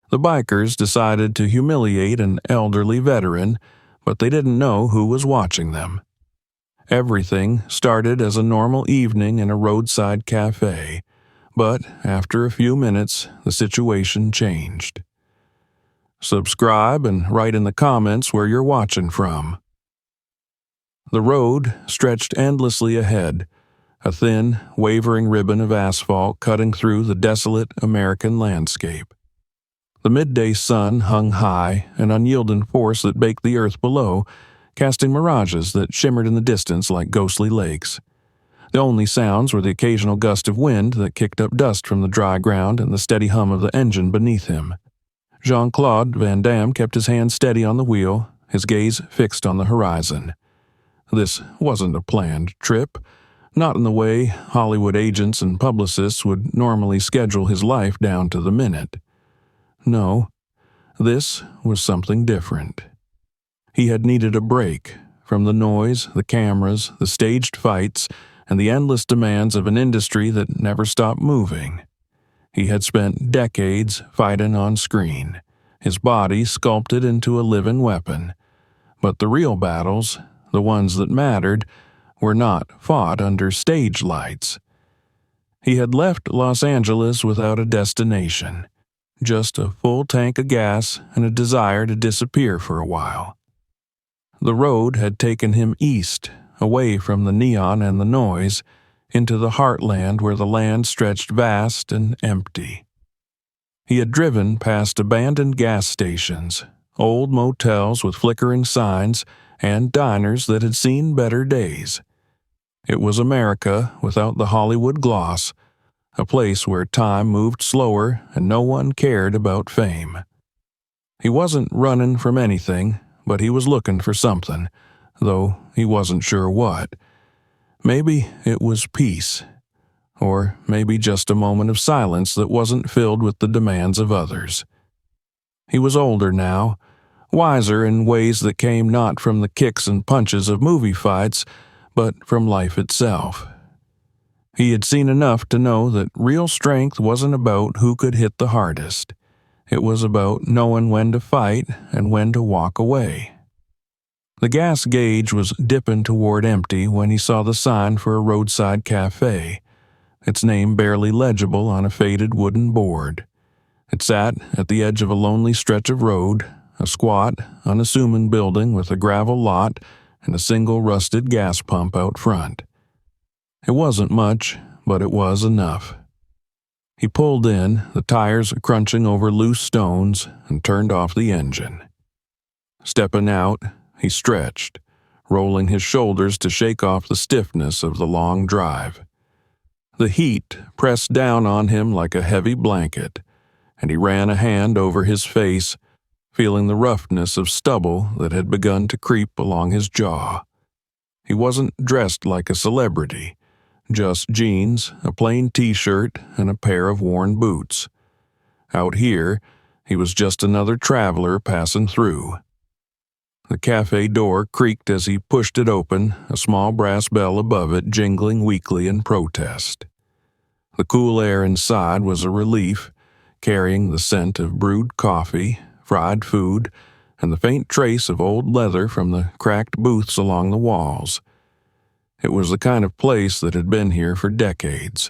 The bikers decided to humiliate an elderly veteran, but they didn't know who was watching them. Everything started as a normal evening in a roadside cafe, but after a few minutes, the situation changed. Subscribe and write in the comments where you're watching from. The road stretched endlessly ahead, a thin, wavering ribbon of asphalt cutting through the desolate American landscape. The midday sun hung high, an unyielding force that baked the earth below, casting mirages that shimmered in the distance like ghostly lakes. The only sounds were the occasional gust of wind that kicked up dust from the dry ground and the steady hum of the engine beneath him. Claude Van Damme kept his hand steady on the wheel, his gaze fixed on the horizon. This wasn't a planned trip, not in the way Hollywood agents and publicists would normally schedule his life down to the minute. No, this was something different. He had needed a break from the noise, the cameras, the staged fights, and the endless demands of an industry that never stopped moving. He had spent decades fighting on screen, his body sculpted into a living weapon. But the real battles, the ones that mattered, were not fought under stage lights. He had left Los Angeles without a destination, just a full tank of gas and a desire to disappear for a while. The road had taken him east, away from the neon and the noise, into the heartland where the land stretched vast and empty. He had driven past abandoned gas stations, old motels with flickering signs, and diners that had seen better days. It was America without the Hollywood gloss, a place where time moved slower and no one cared about fame. He wasn't running from anything, but he was looking for something, though he wasn't sure what. Maybe it was peace, or maybe just a moment of silence that wasn't filled with the demands of others. He was older now, wiser in ways that came not from the kicks and punches of movie fights, but from life itself. He had seen enough to know that real strength wasn't about who could hit the hardest. It was about knowing when to fight and when to walk away. The gas gauge was dipping toward empty when he saw the sign for a roadside cafe, its name barely legible on a faded wooden board. It sat at the edge of a lonely stretch of road, a squat, unassuming building with a gravel lot and a single rusted gas pump out front. It wasn't much, but it was enough. He pulled in, the tires crunching over loose stones, and turned off the engine. Stepping out, he stretched, rolling his shoulders to shake off the stiffness of the long drive. The heat pressed down on him like a heavy blanket, and he ran a hand over his face, feeling the roughness of stubble that had begun to creep along his jaw. He wasn't dressed like a celebrity, just jeans, a plain t-shirt, and a pair of worn boots. Out here, he was just another traveler passing through. The cafe door creaked as he pushed it open, a small brass bell above it jingling weakly in protest. The cool air inside was a relief, carrying the scent of brewed coffee, fried food, and the faint trace of old leather from the cracked booths along the walls. It was the kind of place that had been here for decades,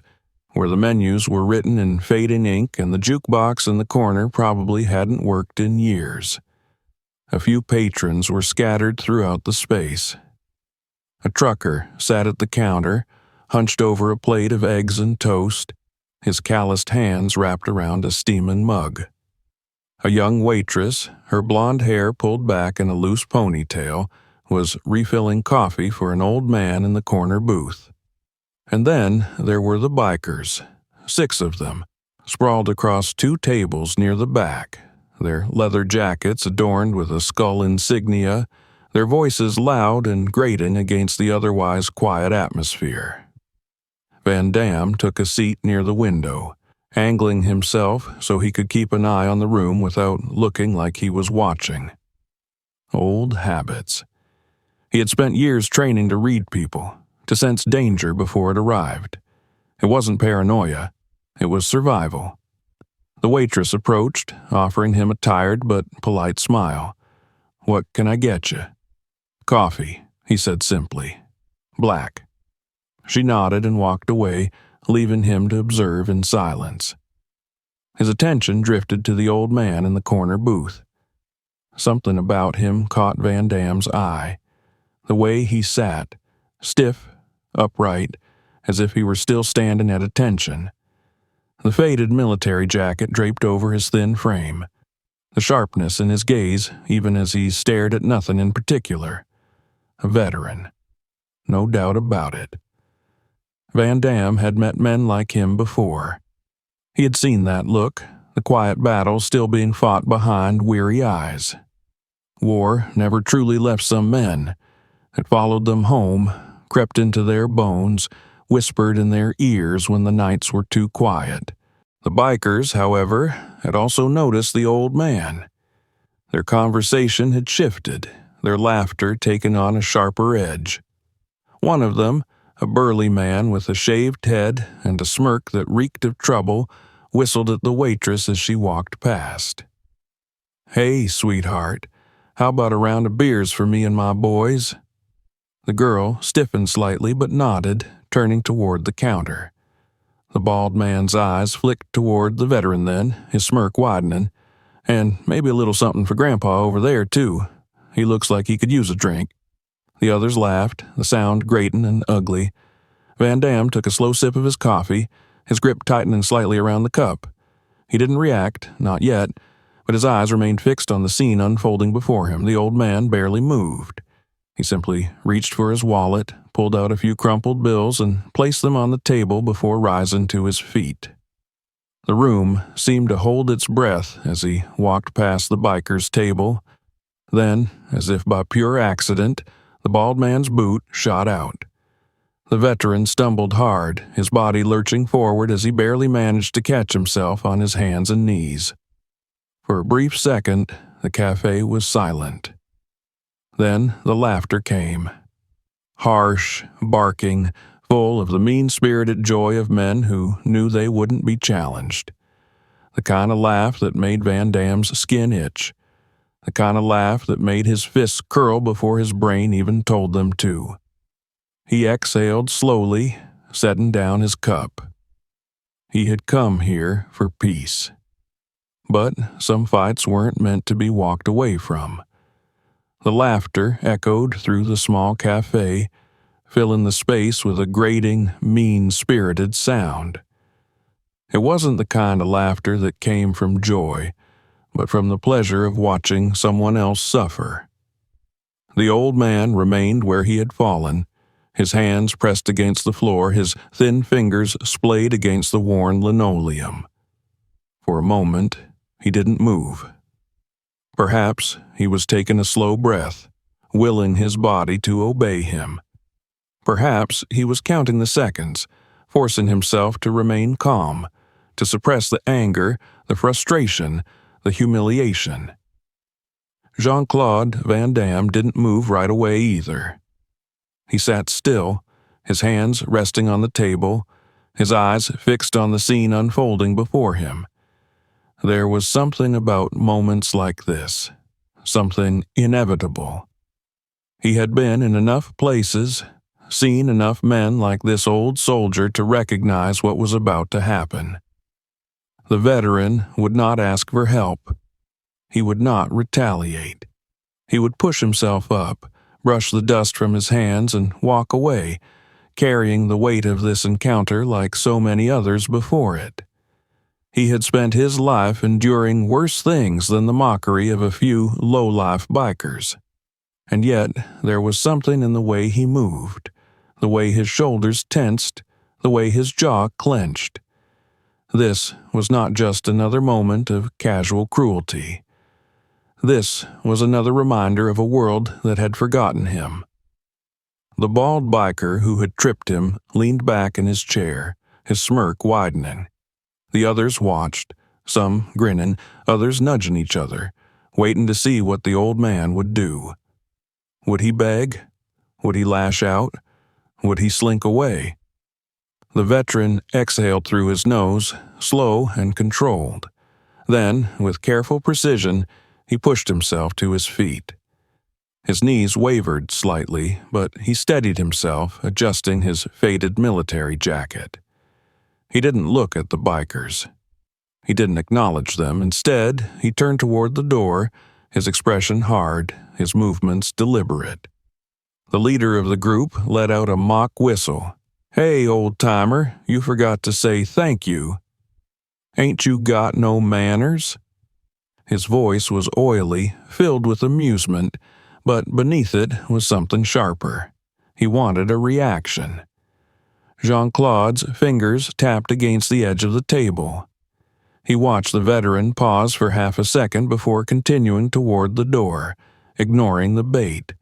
where the menus were written in fading ink and the jukebox in the corner probably hadn't worked in years. A few patrons were scattered throughout the space. A trucker sat at the counter, hunched over a plate of eggs and toast, his calloused hands wrapped around a steaming mug. A young waitress, her blonde hair pulled back in a loose ponytail, was refilling coffee for an old man in the corner booth. And then there were the bikers, 6 of them, sprawled across 2 tables near the back, their leather jackets adorned with a skull insignia, their voices loud and grating against the otherwise quiet atmosphere. Van Damme took a seat near the window, angling himself so he could keep an eye on the room without looking like he was watching. Old habits. He had spent years training to read people, to sense danger before it arrived. It wasn't paranoia. It was survival. The waitress approached, offering him a tired but polite smile. "What can I get you?" "Coffee," he said simply. "Black." She nodded and walked away, leaving him to observe in silence. His attention drifted to the old man in the corner booth. Something about him caught Van Damme's eye. The way he sat, stiff, upright, as if he were still standing at attention. The faded military jacket draped over his thin frame. The sharpness in his gaze, even as he stared at nothing in particular. A veteran. No doubt about it. Van Damme had met men like him before. He had seen that look, the quiet battle still being fought behind weary eyes. War never truly left some men. It followed them home, crept into their bones, whispered in their ears when the nights were too quiet. The bikers, however, had also noticed the old man. Their conversation had shifted, their laughter taken on a sharper edge. One of them, a burly man with a shaved head and a smirk that reeked of trouble, whistled at the waitress as she walked past. "Hey, sweetheart, how about a round of beers for me and my boys?" The girl stiffened slightly but nodded, turning toward the counter. The bald man's eyes flicked toward the veteran then, his smirk widening. "And maybe a little something for Grandpa over there, too. He looks like he could use a drink." The others laughed, the sound grating and ugly. Van Damme took a slow sip of his coffee, his grip tightening slightly around the cup. He didn't react, not yet, but his eyes remained fixed on the scene unfolding before him. The old man barely moved. He simply reached for his wallet, pulled out a few crumpled bills, and placed them on the table before rising to his feet. The room seemed to hold its breath as he walked past the biker's table. Then, as if by pure accident, the bald man's boot shot out. The veteran stumbled hard, his body lurching forward as he barely managed to catch himself on his hands and knees. For a brief second, the cafe was silent. Then the laughter came. Harsh, barking, full of the mean-spirited joy of men who knew they wouldn't be challenged. The kind of laugh that made Van Damme's skin itch. The kind of laugh that made his fists curl before his brain even told them to. He exhaled slowly, setting down his cup. He had come here for peace. But some fights weren't meant to be walked away from. The laughter echoed through the small cafe, filling the space with a grating, mean-spirited sound. It wasn't the kind of laughter that came from joy, but from the pleasure of watching someone else suffer. The old man remained where he had fallen, his hands pressed against the floor, his thin fingers splayed against the worn linoleum. For a moment, he didn't move. Perhaps he was taking a slow breath, willing his body to obey him. Perhaps he was counting the seconds, forcing himself to remain calm, to suppress the anger, the frustration, the humiliation. Jean-Claude Van Damme didn't move right away either. He sat still, his hands resting on the table, his eyes fixed on the scene unfolding before him. There was something about moments like this, something inevitable. He had been in enough places, seen enough men like this old soldier to recognize what was about to happen. The veteran would not ask for help. He would not retaliate. He would push himself up, brush the dust from his hands, and walk away, carrying the weight of this encounter like so many others before it. He had spent his life enduring worse things than the mockery of a few low-life bikers. And yet there was something in the way he moved, the way his shoulders tensed, the way his jaw clenched. This was not just another moment of casual cruelty. This was another reminder of a world that had forgotten him. The bald biker who had tripped him leaned back in his chair, his smirk widening. The others watched, some grinning, others nudging each other, waiting to see what the old man would do. Would he beg? Would he lash out? Would he slink away? The veteran exhaled through his nose, slow and controlled. Then, with careful precision, he pushed himself to his feet. His knees wavered slightly, but he steadied himself, adjusting his faded military jacket. He didn't look at the bikers. He didn't acknowledge them. Instead, he turned toward the door, his expression hard, his movements deliberate. The leader of the group let out a mock whistle. "Hey, old-timer, you forgot to say thank you. Ain't you got no manners?" His voice was oily, filled with amusement, but beneath it was something sharper. He wanted a reaction. Jean-Claude's fingers tapped against the edge of the table. He watched the veteran pause for half a second before continuing toward the door, ignoring the bait.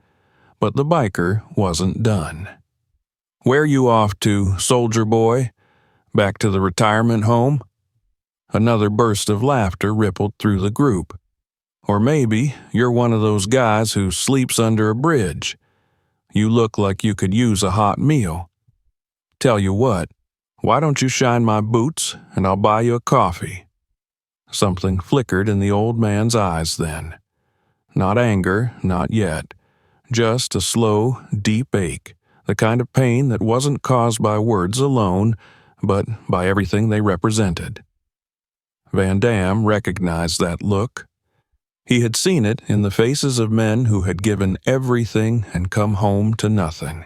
But the biker wasn't done. "Where you off to, soldier boy? Back to the retirement home?" Another burst of laughter rippled through the group. "Or maybe you're one of those guys who sleeps under a bridge. You look like you could use a hot meal. Tell you what, why don't you shine my boots and I'll buy you a coffee?" Something flickered in the old man's eyes then. Not anger, not yet. Just a slow, deep ache, the kind of pain that wasn't caused by words alone, but by everything they represented. Van Damme recognized that look. He had seen it in the faces of men who had given everything and come home to nothing.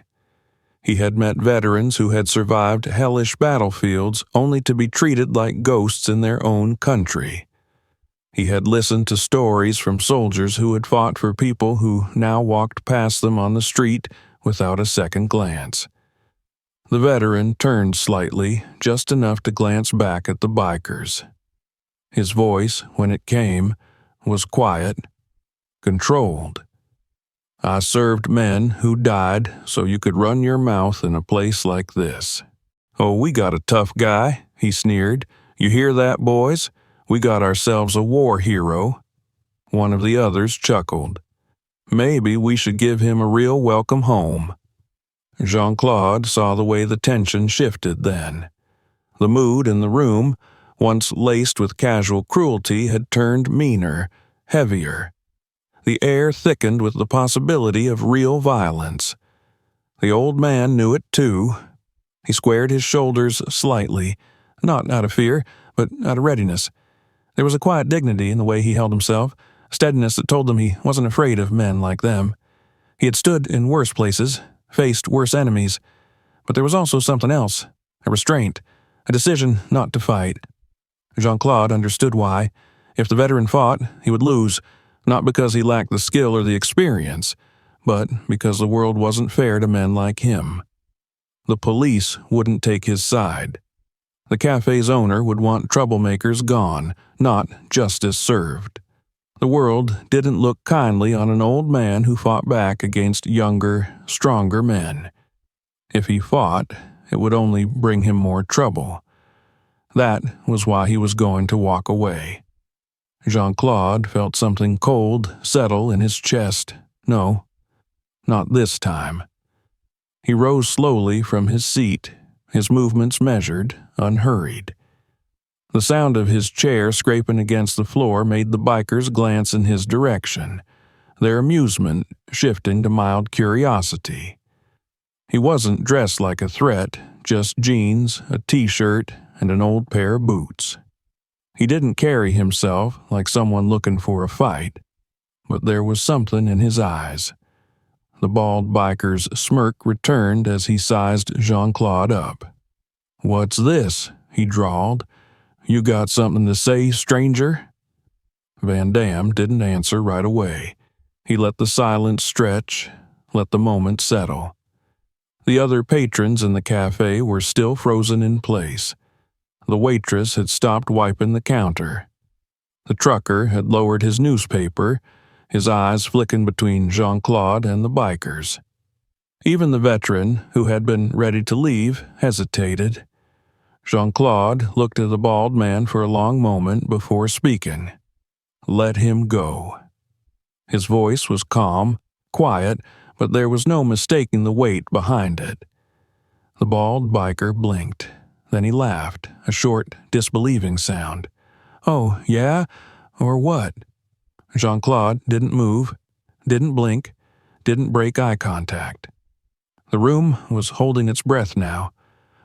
He had met veterans who had survived hellish battlefields only to be treated like ghosts in their own country. He had listened to stories from soldiers who had fought for people who now walked past them on the street without a second glance. The veteran turned slightly, just enough to glance back at the bikers. His voice, when it came, was quiet, controlled. "I served men who died so you could run your mouth in a place like this. Oh, we got a tough guy," he sneered. "You hear that, boys? We got ourselves a war hero." One of the others chuckled. "Maybe we should give him a real welcome home." Jean-Claude saw the way the tension shifted then. The mood in the room, once laced with casual cruelty, had turned meaner, heavier. The air thickened with the possibility of real violence. The old man knew it too. He squared his shoulders slightly, not out of fear, but out of readiness. There was a quiet dignity in the way he held himself, a steadiness that told them he wasn't afraid of men like them. He had stood in worse places, faced worse enemies, but there was also something else, a restraint, a decision not to fight. Jean-Claude understood why. If the veteran fought, he would lose, not because he lacked the skill or the experience, but because the world wasn't fair to men like him. The police wouldn't take his side. The cafe's owner would want troublemakers gone, not justice served. The world didn't look kindly on an old man who fought back against younger, stronger men. If he fought, it would only bring him more trouble. That was why he was going to walk away. Jean-Claude felt something cold settle in his chest. No, not this time. He rose slowly from his seat, his movements measured, unhurried. The sound of his chair scraping against the floor made the bikers glance in his direction, their amusement shifting to mild curiosity. He wasn't dressed like a threat, just jeans, a t-shirt, and an old pair of boots. He didn't carry himself like someone looking for a fight, but there was something in his eyes. The bald biker's smirk returned as he sized Jean-Claude up. "What's this?" he drawled. "You got something to say, stranger?" Van Damme didn't answer right away. He let the silence stretch, let the moment settle. The other patrons in the cafe were still frozen in place. The waitress had stopped wiping the counter. The trucker had lowered his newspaper, his eyes flicking between Jean-Claude and the bikers. Even the veteran, who had been ready to leave, hesitated. Jean-Claude looked at the bald man for a long moment before speaking. "Let him go." His voice was calm, quiet, but there was no mistaking the weight behind it. The bald biker blinked. Then he laughed, a short, disbelieving sound. "Oh, yeah? Or what?" Jean-Claude didn't move, didn't blink, didn't break eye contact. The room was holding its breath now.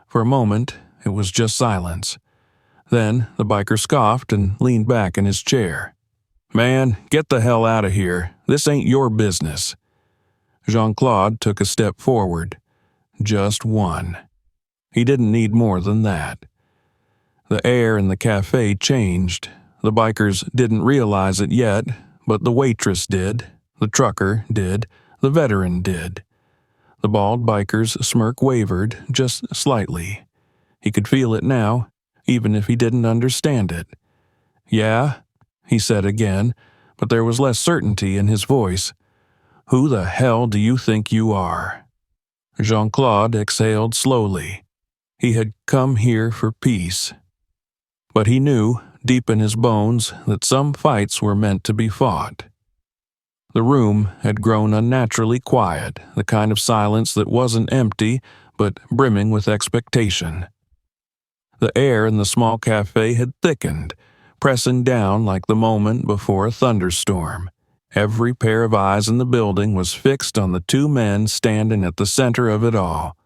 For a moment, it was just silence. Then the biker scoffed and leaned back in his chair. "Man, get the hell out of here. This ain't your business." Jean-Claude took a step forward. Just one. He didn't need more than that. The air in the cafe changed. The bikers didn't realize it yet, but the waitress did, the trucker did, the veteran did. The bald biker's smirk wavered just slightly. He could feel it now, even if he didn't understand it. "Yeah?" he said again, but there was less certainty in his voice. "Who the hell do you think you are?" Jean-Claude exhaled slowly. He had come here for peace. But he knew, deep in his bones, that some fights were meant to be fought. The room had grown unnaturally quiet, the kind of silence that wasn't empty, but brimming with expectation. The air in the small cafe had thickened, pressing down like the moment before a thunderstorm. Every pair of eyes in the building was fixed on the two men standing at the center of it all.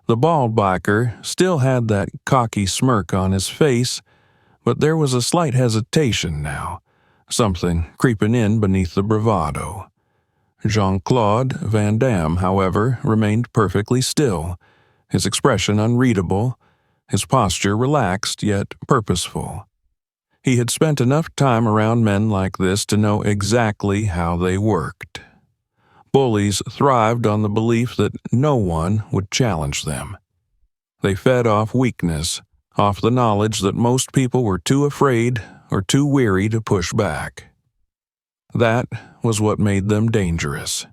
The bald biker still had that cocky smirk on his face, but there was a slight hesitation now, something creeping in beneath the bravado. Jean-Claude Van Damme, however, remained perfectly still, his expression unreadable, his posture relaxed yet purposeful. He had spent enough time around men like this to know exactly how they worked. Bullies thrived on the belief that no one would challenge them. They fed off weakness, off the knowledge that most people were too afraid or too weary to push back. That was what made them dangerous.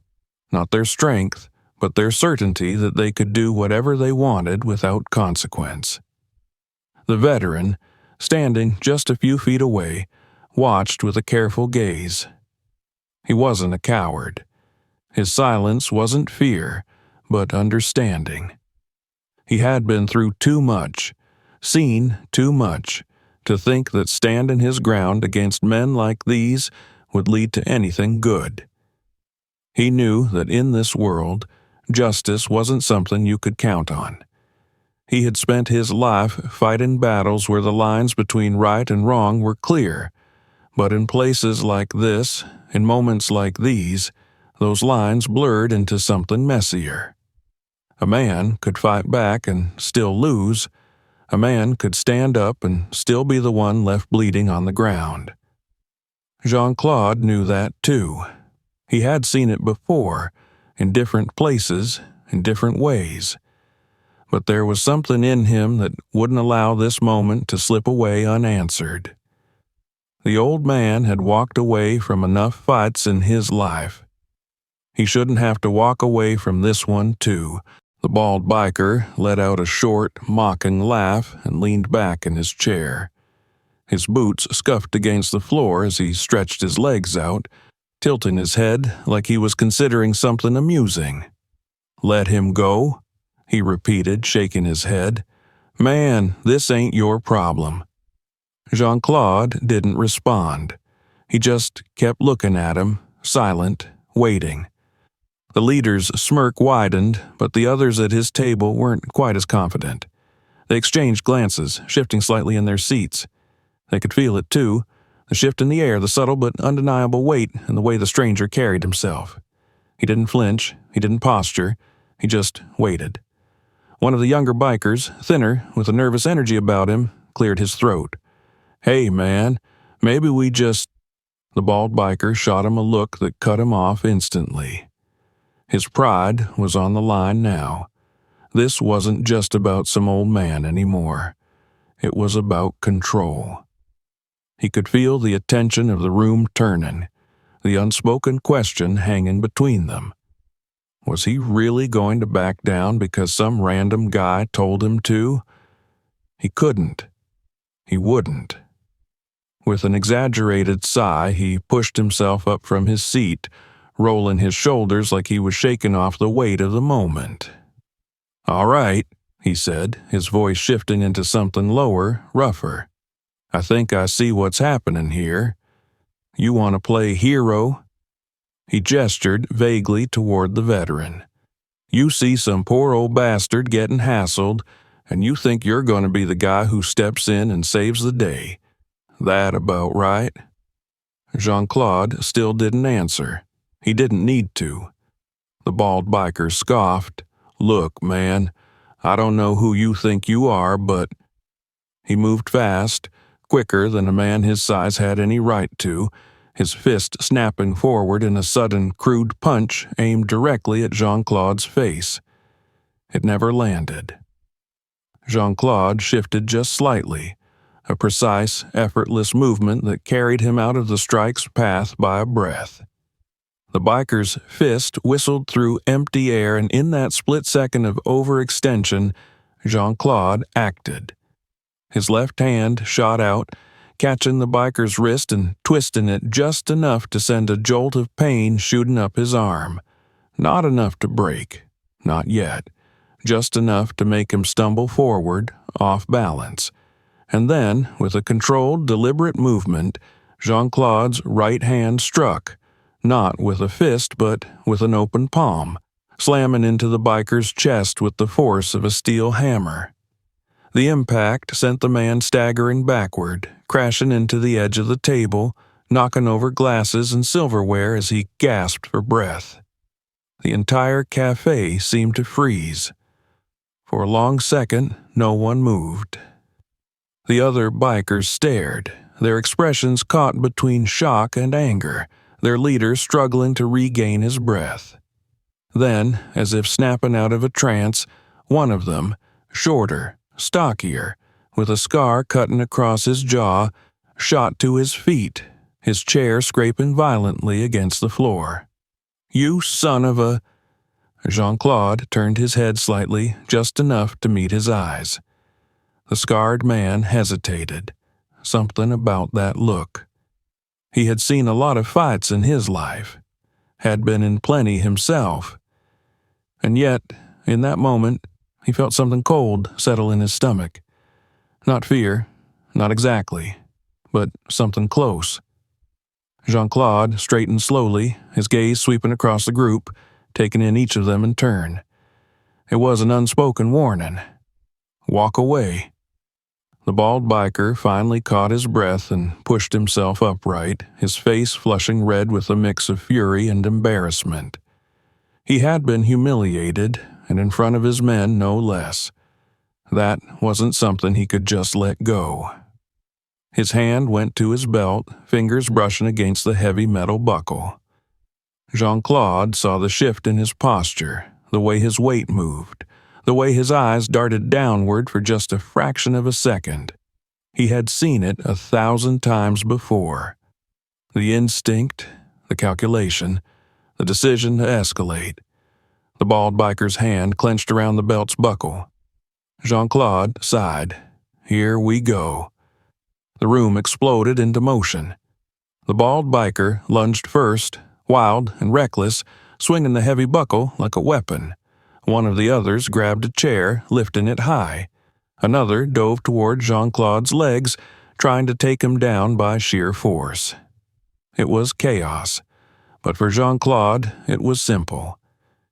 Not their strength, but their certainty that they could do whatever they wanted without consequence. The veteran, standing just a few feet away, watched with a careful gaze. He wasn't a coward. His silence wasn't fear, but understanding. He had been through too much, seen too much, to think that standing his ground against men like these would lead to anything good. He knew that in this world, justice wasn't something you could count on. He had spent his life fighting battles where the lines between right and wrong were clear, but in places like this, in moments like these, those lines blurred into something messier. A man could fight back and still lose. A man could stand up and still be the one left bleeding on the ground. Jean-Claude knew that too. He had seen it before, in different places, in different ways. But there was something in him that wouldn't allow this moment to slip away unanswered. The old man had walked away from enough fights in his life. He shouldn't have to walk away from this one too. The bald biker let out a short, mocking laugh and leaned back in his chair. His boots scuffed against the floor as he stretched his legs out, tilting his head like he was considering something amusing. "Let him go?" he repeated, shaking his head. "Man, this ain't your problem." Jean-Claude didn't respond. He just kept looking at him, silent, waiting. The leader's smirk widened, but the others at his table weren't quite as confident. They exchanged glances, shifting slightly in their seats. They could feel it too, the shift in the air, the subtle but undeniable weight in the way the stranger carried himself. He didn't flinch, he didn't posture, he just waited. One of the younger bikers, thinner, with a nervous energy about him, cleared his throat. "Hey, man, maybe we just—" The bald biker shot him a look that cut him off instantly. His pride was on the line now. This wasn't just about some old man anymore. It was about control. He could feel the attention of the room turning, the unspoken question hanging between them. Was he really going to back down because some random guy told him to? He couldn't. He wouldn't. With an exaggerated sigh, he pushed himself up from his seat, rolling his shoulders like he was shaking off the weight of the moment. "All right," he said, his voice shifting into something lower, rougher. I think I see what's happening here. You want to play hero?" He gestured vaguely toward the veteran. "You see some poor old bastard getting hassled, and you think you're going to be the guy who steps in and saves the day. That about right?" Jean-Claude still didn't answer. He didn't need to. The bald biker scoffed. "Look, man, I don't know who you think you are, but—" He moved fast, quicker than a man his size had any right to, his fist snapping forward in a sudden, crude punch aimed directly at Jean-Claude's face. It never landed. Jean-Claude shifted just slightly, a precise, effortless movement that carried him out of the strike's path by a breath. The biker's fist whistled through empty air, and in that split second of overextension, Jean-Claude acted. His left hand shot out, catching the biker's wrist and twisting it just enough to send a jolt of pain shooting up his arm. Not enough to break. Not yet. Just enough to make him stumble forward, off balance. And then, with a controlled, deliberate movement, Jean-Claude's right hand struck, not with a fist but with an open palm, slamming into the biker's chest with the force of a steel hammer. The impact sent the man staggering backward, crashing into the edge of the table, knocking over glasses and silverware as he gasped for breath. The entire cafe seemed to freeze. For a long second, no one moved. The other bikers stared, their expressions caught between shock and anger, their leader struggling to regain his breath. Then, as if snapping out of a trance, one of them, shorter, stockier, with a scar cutting across his jaw, shot to his feet, his chair scraping violently against the floor. "You son of a—" Jean-Claude turned his head slightly, just enough to meet his eyes. The scarred man hesitated. Something about that look. He had seen a lot of fights in his life, had been in plenty himself. And yet, in that moment, he felt something cold settle in his stomach. Not fear, not exactly, but something close. Jean-Claude straightened slowly, his gaze sweeping across the group, taking in each of them in turn. It was an unspoken warning. Walk away. The bald biker finally caught his breath and pushed himself upright, his face flushing red with a mix of fury and embarrassment. He had been humiliated, and in front of his men no less. That wasn't something he could just let go. His hand went to his belt, fingers brushing against the heavy metal buckle. Jean-Claude saw the shift in his posture, the way his weight moved, the way his eyes darted downward for just a fraction of a second. He had seen it 1,000 times before. The instinct, the calculation, the decision to escalate. The bald biker's hand clenched around the belt's buckle. Jean-Claude sighed. Here we go. The room exploded into motion. The bald biker lunged first, wild and reckless, swinging the heavy buckle like a weapon. One of the others grabbed a chair, lifting it high. Another dove toward Jean-Claude's legs, trying to take him down by sheer force. It was chaos, but for Jean-Claude it was simple.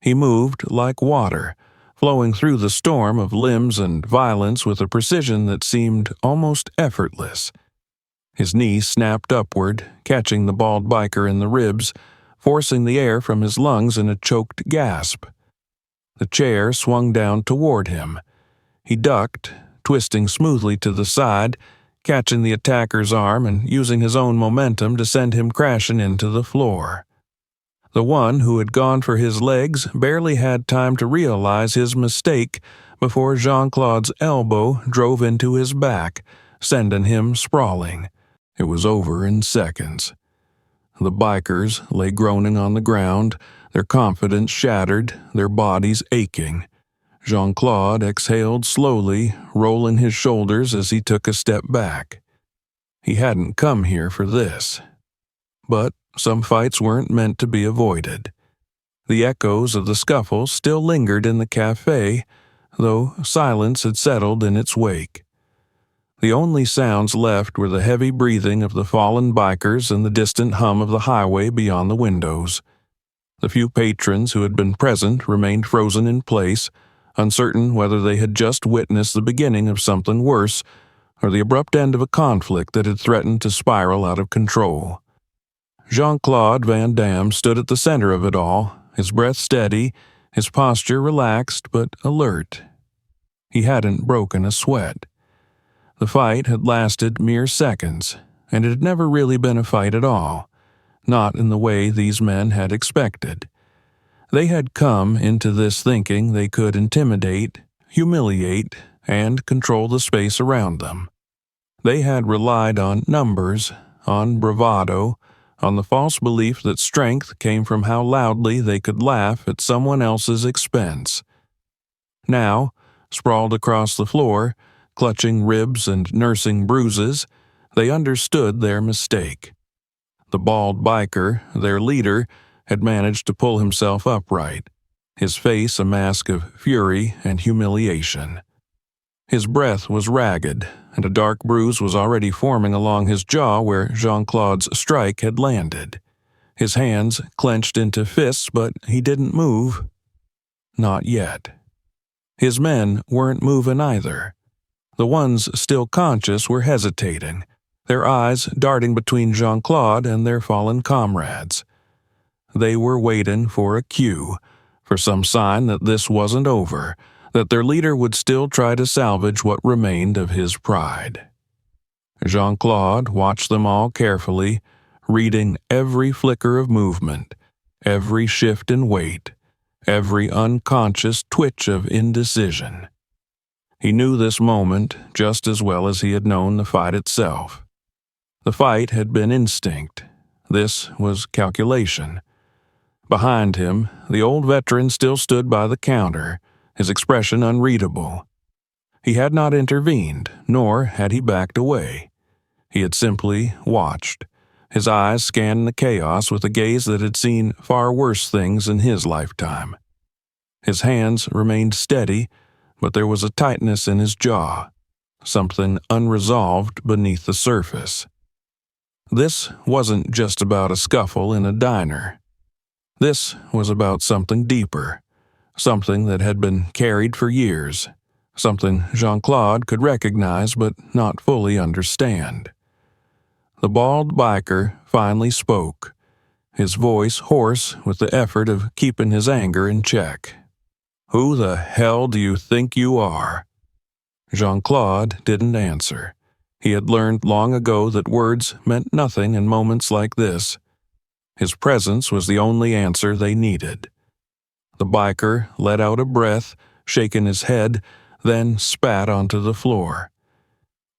He moved like water, flowing through the storm of limbs and violence with a precision that seemed almost effortless. His knee snapped upward, catching the bald biker in the ribs, forcing the air from his lungs in a choked gasp. The chair swung down toward him. He ducked, twisting smoothly to the side, catching the attacker's arm and using his own momentum to send him crashing into the floor. The one who had gone for his legs barely had time to realize his mistake before Jean-Claude's elbow drove into his back, sending him sprawling. It was over in seconds. The bikers lay groaning on the ground, their confidence shattered, their bodies aching. Jean-Claude exhaled slowly, rolling his shoulders as he took a step back. He hadn't come here for this. But some fights weren't meant to be avoided. The echoes of the scuffle still lingered in the cafe, though silence had settled in its wake. The only sounds left were the heavy breathing of the fallen bikers and the distant hum of the highway beyond the windows. The few patrons who had been present remained frozen in place, uncertain whether they had just witnessed the beginning of something worse or the abrupt end of a conflict that had threatened to spiral out of control. Jean-Claude Van Damme stood at the center of it all, his breath steady, his posture relaxed but alert. He hadn't broken a sweat. The fight had lasted mere seconds, and it had never really been a fight at all, not in the way these men had expected. They had come into this thinking they could intimidate, humiliate, and control the space around them. They had relied on numbers, on bravado, on the false belief that strength came from how loudly they could laugh at someone else's expense. Now, sprawled across the floor, clutching ribs and nursing bruises, they understood their mistake. The bald biker, their leader, had managed to pull himself upright, his face a mask of fury and humiliation. His breath was ragged, and a dark bruise was already forming along his jaw where Jean-Claude's strike had landed. His hands clenched into fists, but he didn't move. Not yet. His men weren't moving either. The ones still conscious were hesitating, their eyes darting between Jean-Claude and their fallen comrades. They were waiting for a cue, for some sign that this wasn't over, that their leader would still try to salvage what remained of his pride. Jean-Claude watched them all carefully, reading every flicker of movement, every shift in weight, every unconscious twitch of indecision. He knew this moment just as well as he had known the fight itself. The fight had been instinct. This was calculation. Behind him, the old veteran still stood by the counter, his expression unreadable. He had not intervened, nor had he backed away. He had simply watched, his eyes scanning the chaos with a gaze that had seen far worse things in his lifetime. His hands remained steady, but there was a tightness in his jaw, something unresolved beneath the surface. This wasn't just about a scuffle in a diner. This was about something deeper, something that had been carried for years, something Jean-Claude could recognize but not fully understand. The bald biker finally spoke, his voice hoarse with the effort of keeping his anger in check. "Who the hell do you think you are?" Jean-Claude didn't answer. He had learned long ago that words meant nothing in moments like this. His presence was the only answer they needed. The biker let out a breath, shaking his head, then spat onto the floor.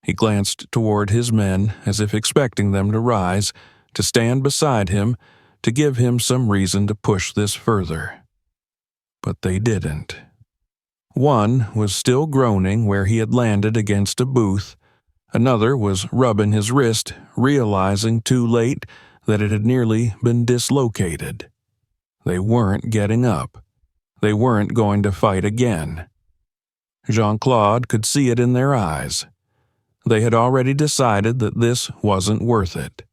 He glanced toward his men as if expecting them to rise, to stand beside him, to give him some reason to push this further. But they didn't. One was still groaning where he had landed against a booth. Another was rubbing his wrist, realizing too late that it had nearly been dislocated. They weren't getting up. They weren't going to fight again. Jean-Claude could see it in their eyes. They had already decided that this wasn't worth it.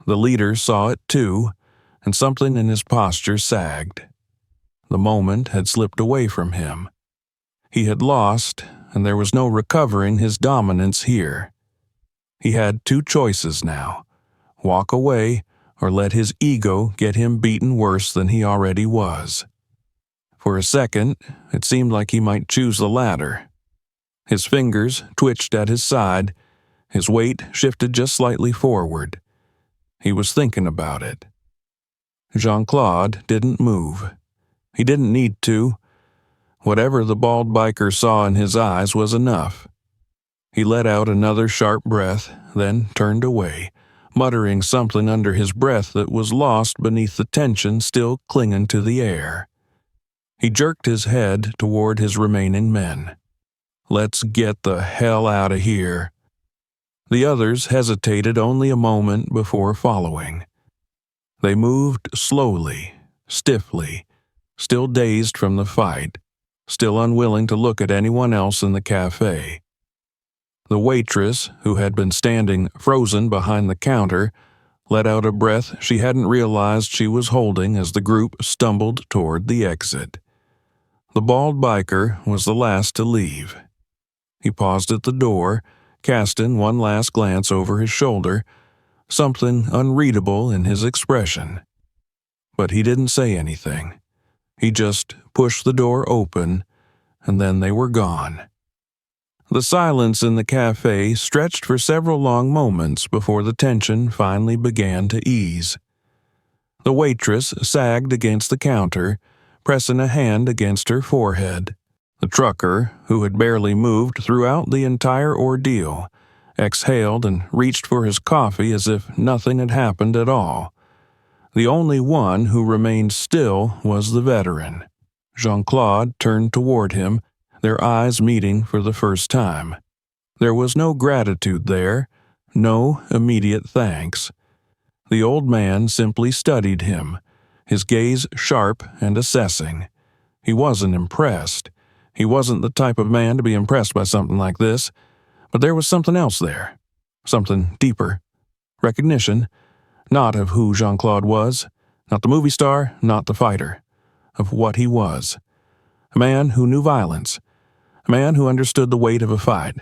The leader saw it too, and something in his posture sagged. The moment had slipped away from him. He had lost, and there was no recovering his dominance here. He had two choices now: walk away or let his ego get him beaten worse than he already was. For a second, it seemed like he might choose the latter. His fingers twitched at his side, his weight shifted just slightly forward. He was thinking about it. Jean-Claude didn't move. He didn't need to. Whatever the bald biker saw in his eyes was enough. He let out another sharp breath, then turned away, muttering something under his breath that was lost beneath the tension still clinging to the air. He jerked his head toward his remaining men. "Let's get the hell out of here." The others hesitated only a moment before following. They moved slowly, stiffly, still dazed from the fight, still unwilling to look at anyone else in the cafe. The waitress, who had been standing frozen behind the counter, let out a breath she hadn't realized she was holding as the group stumbled toward the exit. The bald biker was the last to leave. He paused at the door, casting one last glance over his shoulder, something unreadable in his expression. But he didn't say anything. He just pushed the door open, and then they were gone. The silence in the cafe stretched for several long moments before the tension finally began to ease. The waitress sagged against the counter, pressing a hand against her forehead. The trucker, who had barely moved throughout the entire ordeal, exhaled and reached for his coffee as if nothing had happened at all. The only one who remained still was the veteran. Jean-Claude turned toward him, their eyes meeting for the first time. There was no gratitude there, no immediate thanks. The old man simply studied him, his gaze sharp and assessing. He wasn't impressed. He wasn't the type of man to be impressed by something like this, but there was something else there, something deeper. Recognition, not of who Jean-Claude was, not the movie star, not the fighter, of what he was. A man who knew violence, a man who understood the weight of a fight.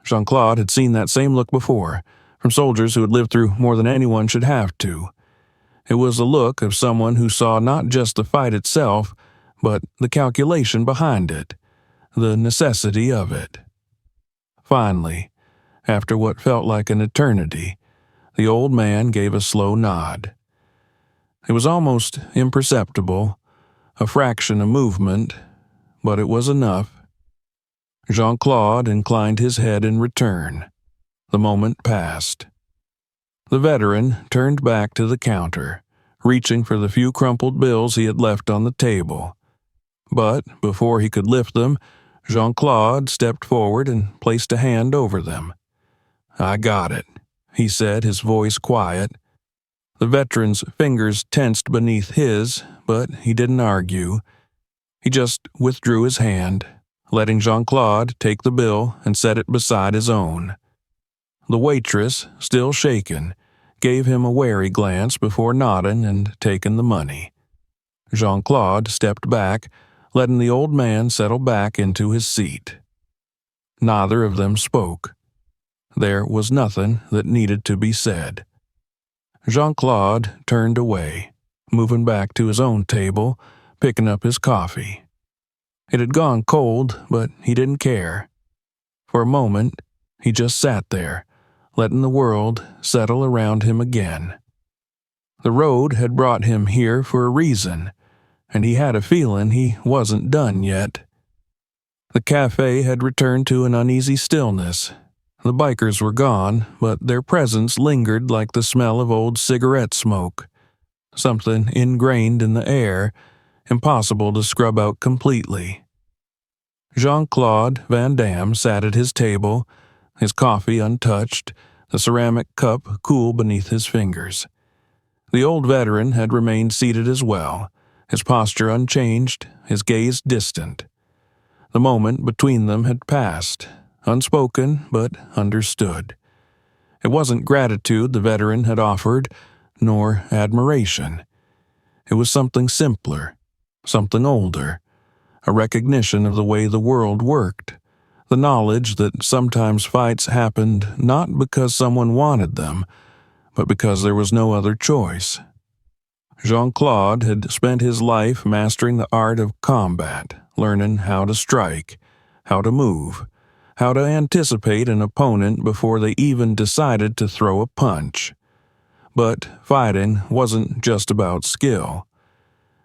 Jean-Claude had seen that same look before, from soldiers who had lived through more than anyone should have to. It was the look of someone who saw not just the fight itself, but the calculation behind it, the necessity of it. Finally, after what felt like an eternity, the old man gave a slow nod. It was almost imperceptible, a fraction of movement, but it was enough. Jean-Claude inclined his head in return. The moment passed. The veteran turned back to the counter, reaching for the few crumpled bills he had left on the table. But before he could lift them, Jean-Claude stepped forward and placed a hand over them. "I got it," he said, his voice quiet. The veteran's fingers tensed beneath his, but he didn't argue. He just withdrew his hand, letting Jean-Claude take the bill and set it beside his own. The waitress, still shaken, gave him a wary glance before nodding and taking the money. Jean-Claude stepped back, letting the old man settle back into his seat. Neither of them spoke. There was nothing that needed to be said. Jean-Claude turned away, moving back to his own table, picking up his coffee. It had gone cold, but he didn't care. For a moment, he just sat there, letting the world settle around him again. The road had brought him here for a reason, and he had a feeling he wasn't done yet. The cafe had returned to an uneasy stillness. The bikers were gone, but their presence lingered like the smell of old cigarette smoke, something ingrained in the air, impossible to scrub out completely. Jean-Claude Van Damme sat at his table, his coffee untouched, the ceramic cup cool beneath his fingers. The old veteran had remained seated as well, his posture unchanged, his gaze distant. The moment between them had passed, unspoken but understood. It wasn't gratitude the veteran had offered, nor admiration. It was something simpler, something older, a recognition of the way the world worked, the knowledge that sometimes fights happened not because someone wanted them, but because there was no other choice. Jean-Claude had spent his life mastering the art of combat, learning how to strike, how to move, how to anticipate an opponent before they even decided to throw a punch. But fighting wasn't just about skill.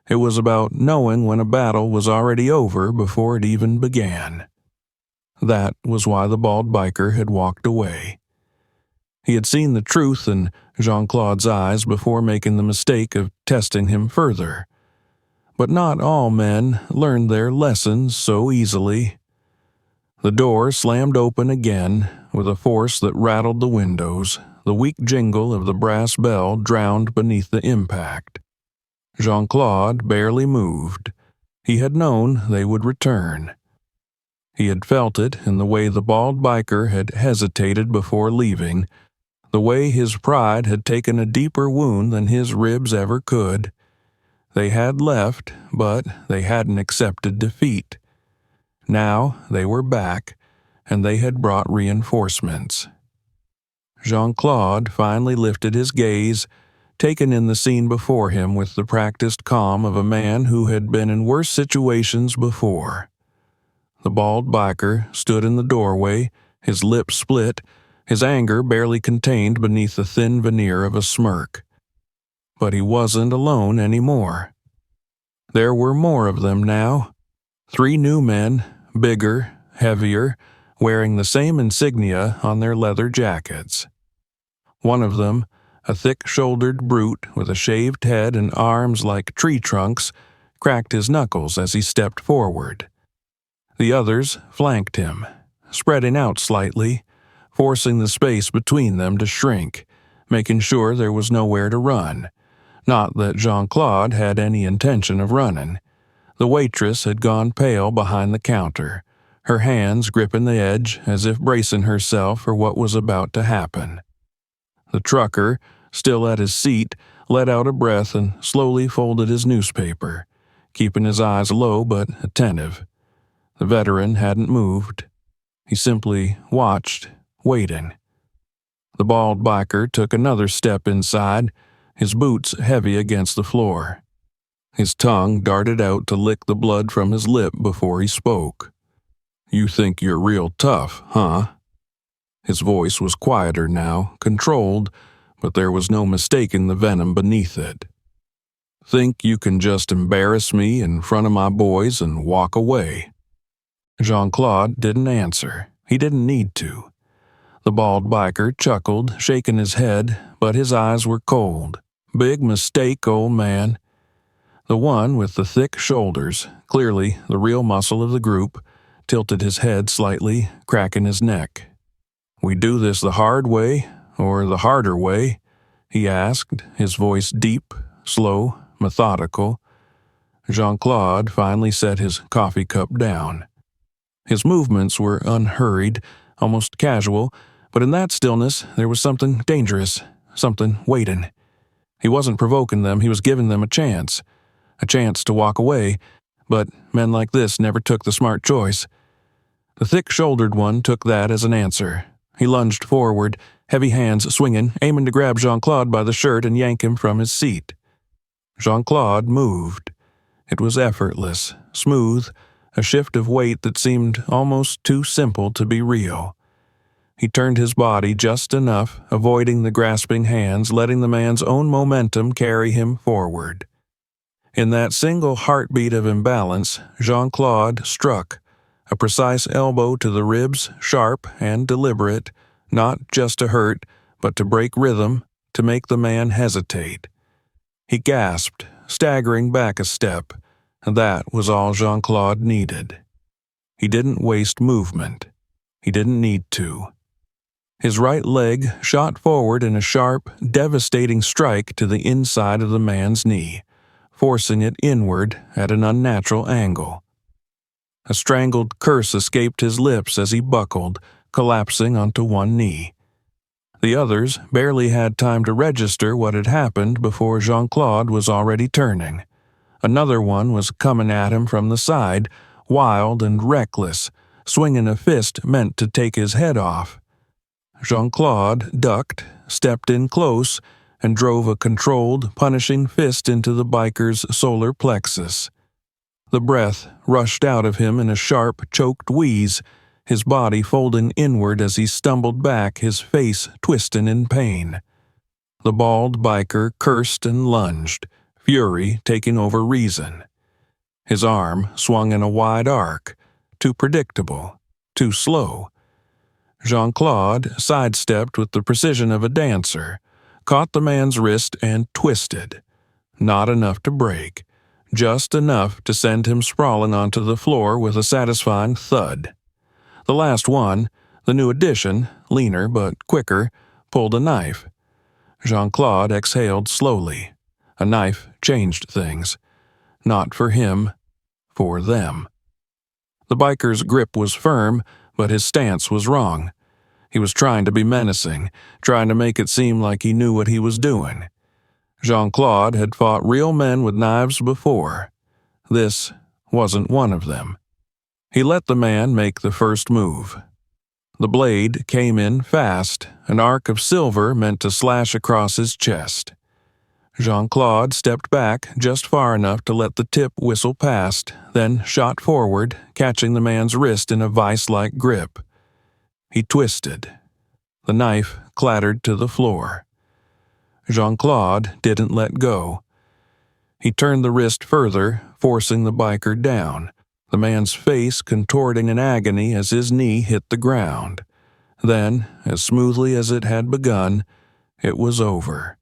It was about knowing when a battle was already over before it even began. That was why the bald biker had walked away. He had seen the truth in Jean-Claude's eyes before making the mistake of testing him further. But not all men learned their lessons so easily. The door slammed open again with a force that rattled the windows, the weak jingle of the brass bell drowned beneath the impact. Jean-Claude barely moved. He had known they would return. He had felt it in the way the bald biker had hesitated before leaving, the way his pride had taken a deeper wound than his ribs ever could. They had left, but they hadn't accepted defeat. Now they were back, and they had brought reinforcements. Jean-Claude finally lifted his gaze, taken in the scene before him with the practiced calm of a man who had been in worse situations before. The bald biker stood in the doorway, his lips split, his anger barely contained beneath the thin veneer of a smirk. But he wasn't alone anymore. There were more of them now. 3 new men, bigger, heavier, wearing the same insignia on their leather jackets. One of them, a thick-shouldered brute with a shaved head and arms like tree trunks, cracked his knuckles as he stepped forward. The others flanked him, spreading out slightly, forcing the space between them to shrink, making sure there was nowhere to run. Not that Jean-Claude had any intention of running. The waitress had gone pale behind the counter, her hands gripping the edge as if bracing herself for what was about to happen. The trucker, still at his seat, let out a breath and slowly folded his newspaper, keeping his eyes low but attentive. The veteran hadn't moved. He simply watched, waiting. The bald biker took another step inside, his boots heavy against the floor. His tongue darted out to lick the blood from his lip before he spoke. "You think you're real tough, huh?" His voice was quieter now, controlled, but there was no mistaking the venom beneath it. "Think you can just embarrass me in front of my boys and walk away?" Jean-Claude didn't answer. He didn't need to. The bald biker chuckled, shaking his head, but his eyes were cold. "Big mistake, old man." The one with the thick shoulders, clearly the real muscle of the group, tilted his head slightly, cracking his neck. "We do this the hard way, or the harder way?" he asked, his voice deep, slow, methodical. Jean-Claude finally set his coffee cup down. His movements were unhurried, almost casual, but in that stillness there was something dangerous, something waiting. He wasn't provoking them, he was giving them a chance to walk away, but men like this never took the smart choice. The thick-shouldered one took that as an answer. He lunged forward, heavy hands swinging, aiming to grab Jean-Claude by the shirt and yank him from his seat. Jean-Claude moved. It was effortless, smooth, a shift of weight that seemed almost too simple to be real. He turned his body just enough, avoiding the grasping hands, letting the man's own momentum carry him forward. In that single heartbeat of imbalance, Jean-Claude struck, a precise elbow to the ribs, sharp and deliberate, not just to hurt, but to break rhythm, to make the man hesitate. He gasped, staggering back a step, and that was all Jean-Claude needed. He didn't waste movement. He didn't need to. His right leg shot forward in a sharp, devastating strike to the inside of the man's knee, forcing it inward at an unnatural angle. A strangled curse escaped his lips as he buckled, collapsing onto one knee. The others barely had time to register what had happened before Jean-Claude was already turning. Another one was coming at him from the side, wild and reckless, swinging a fist meant to take his head off. Jean-Claude ducked, stepped in close, and drove a controlled, punishing fist into the biker's solar plexus. The breath rushed out of him in a sharp, choked wheeze, his body folding inward as he stumbled back, his face twisting in pain. The bald biker cursed and lunged, fury taking over reason. His arm swung in a wide arc, too predictable, too slow. Jean-Claude sidestepped with the precision of a dancer, caught the man's wrist and twisted. Not enough to break, just enough to send him sprawling onto the floor with a satisfying thud. The last one, the new addition, leaner but quicker, pulled a knife. Jean-Claude exhaled slowly. A knife changed things. Not for him, for them. The biker's grip was firm, but his stance was wrong. He was trying to be menacing, trying to make it seem like he knew what he was doing. Jean-Claude had fought real men with knives before. This wasn't one of them. He let the man make the first move. The blade came in fast, an arc of silver meant to slash across his chest. Jean-Claude stepped back just far enough to let the tip whistle past, then shot forward, catching the man's wrist in a vice-like grip. He twisted. The knife clattered to the floor. Jean-Claude didn't let go. He turned the wrist further, forcing the biker down, the man's face contorting in agony as his knee hit the ground. Then, as smoothly as it had begun, it was over.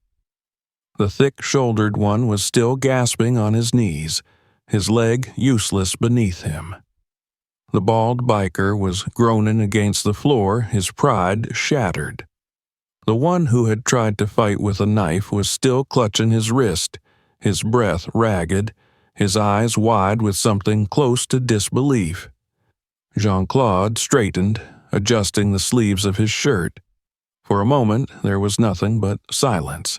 The thick-shouldered one was still gasping on his knees, his leg useless beneath him. The bald biker was groaning against the floor, his pride shattered. The one who had tried to fight with a knife was still clutching his wrist, his breath ragged, his eyes wide with something close to disbelief. Jean-Claude straightened, adjusting the sleeves of his shirt. For a moment, there was nothing but silence.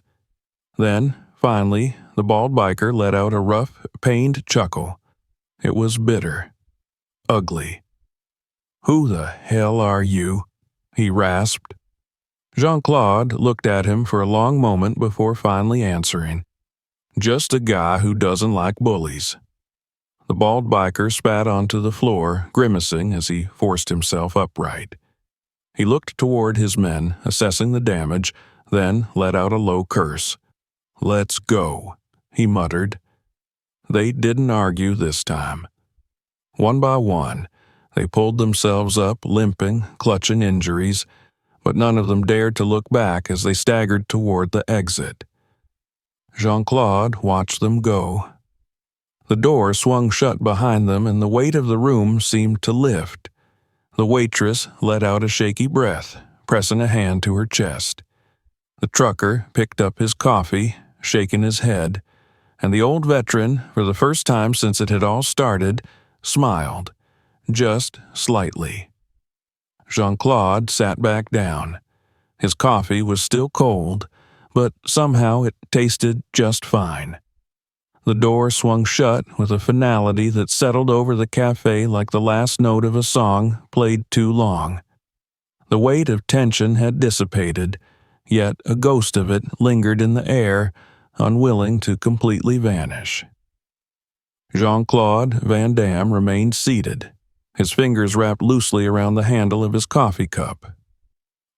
Then, finally, the bald biker let out a rough, pained chuckle. It was bitter. Ugly. "Who the hell are you?" he rasped. Jean-Claude looked at him for a long moment before finally answering. "Just a guy who doesn't like bullies." The bald biker spat onto the floor, grimacing as he forced himself upright. He looked toward his men, assessing the damage, then let out a low curse. "Let's go," he muttered. They didn't argue this time. One by one, they pulled themselves up, limping, clutching injuries, but none of them dared to look back as they staggered toward the exit. Jean-Claude watched them go. The door swung shut behind them and the weight of the room seemed to lift. The waitress let out a shaky breath, pressing a hand to her chest. The trucker picked up his coffee, shaking his head, and the old veteran, for the first time since it had all started, smiled, just slightly. Jean-Claude sat back down. His coffee was still cold, but somehow it tasted just fine. The door swung shut with a finality that settled over the cafe like the last note of a song played too long. The weight of tension had dissipated, yet a ghost of it lingered in the air, unwilling to completely vanish. Jean-Claude Van Damme remained seated, his fingers wrapped loosely around the handle of his coffee cup.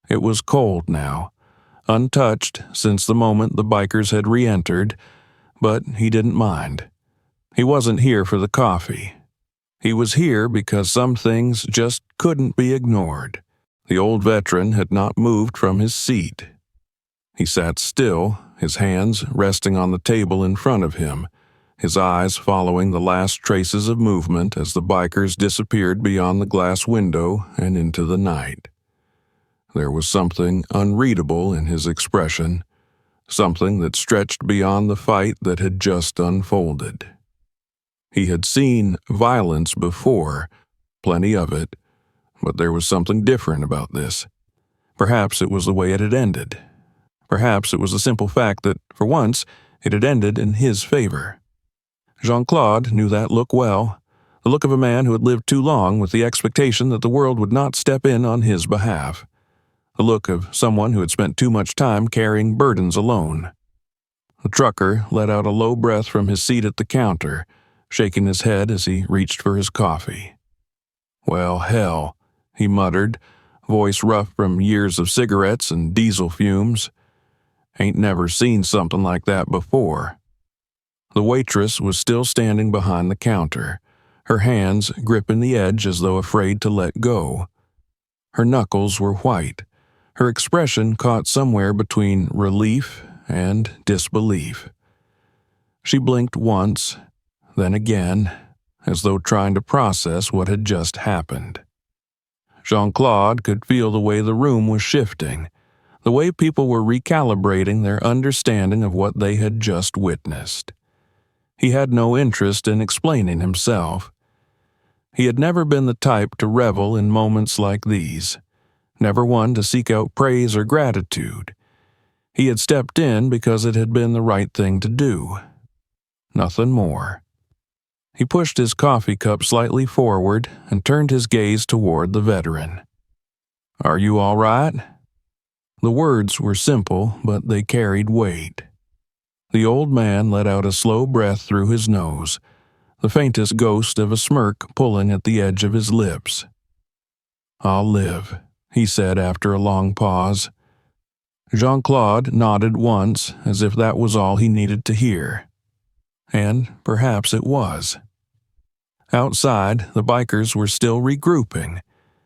It was cold now, untouched since the moment the bikers had re-entered, but he didn't mind. He wasn't here for the coffee. He was here because some things just couldn't be ignored. The old veteran had not moved from his seat. He sat still, his hands resting on the table in front of him, his eyes following the last traces of movement as the bikers disappeared beyond the glass window and into the night. There was something unreadable in his expression, something that stretched beyond the fight that had just unfolded. He had seen violence before, plenty of it, but there was something different about this. Perhaps it was the way it had ended. Perhaps it was the simple fact that, for once, it had ended in his favor. Jean-Claude knew that look well, the look of a man who had lived too long with the expectation that the world would not step in on his behalf. The look of someone who had spent too much time carrying burdens alone. The trucker let out a low breath from his seat at the counter, shaking his head as he reached for his coffee. "Well, hell," he muttered, voice rough from years of cigarettes and diesel fumes. "Ain't never seen something like that before." The waitress was still standing behind the counter, her hands gripping the edge as though afraid to let go. Her knuckles were white, her expression caught somewhere between relief and disbelief. She blinked once, then again, as though trying to process what had just happened. Jean-Claude could feel the way the room was shifting, the way people were recalibrating their understanding of what they had just witnessed. He had no interest in explaining himself. He had never been the type to revel in moments like these, never one to seek out praise or gratitude. He had stepped in because it had been the right thing to do. Nothing more. He pushed his coffee cup slightly forward and turned his gaze toward the veteran. "Are you all right?" The words were simple, but they carried weight. The old man let out a slow breath through his nose, the faintest ghost of a smirk pulling at the edge of his lips. "I'll live," he said after a long pause. Jean-Claude nodded once, as if that was all he needed to hear. And perhaps it was. Outside, the bikers were still regrouping.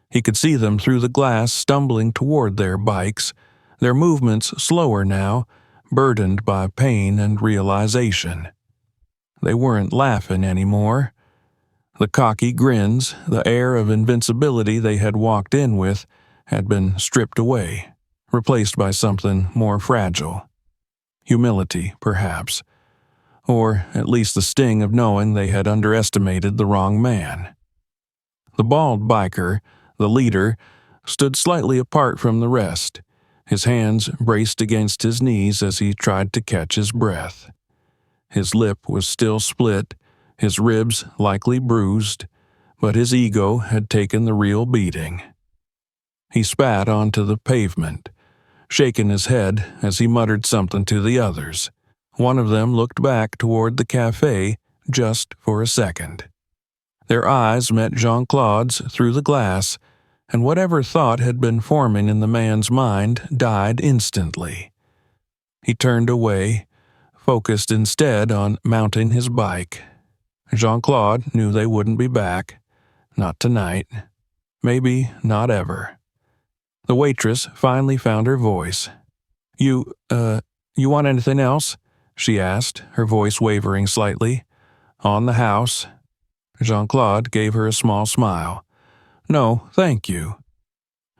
He could see them through the glass stumbling toward their bikes, their movements slower now, burdened by pain and realization. They weren't laughing anymore. The cocky grins, the air of invincibility they had walked in with, had been stripped away, replaced by something more fragile. Humility, perhaps. Or at least the sting of knowing they had underestimated the wrong man. The bald biker, the leader, stood slightly apart from the rest, his hands braced against his knees as he tried to catch his breath. His lip was still split, his ribs likely bruised, but his ego had taken the real beating. He spat onto the pavement, shaking his head as he muttered something to the others. One of them looked back toward the cafe just for a second. Their eyes met Jean-Claude's through the glass, and whatever thought had been forming in the man's mind died instantly. He turned away, focused instead on mounting his bike. Jean-Claude knew they wouldn't be back. Not tonight. Maybe not ever. The waitress finally found her voice. You want anything else?" she asked, her voice wavering slightly. "On the house." Jean-Claude gave her a small smile. "No, thank you."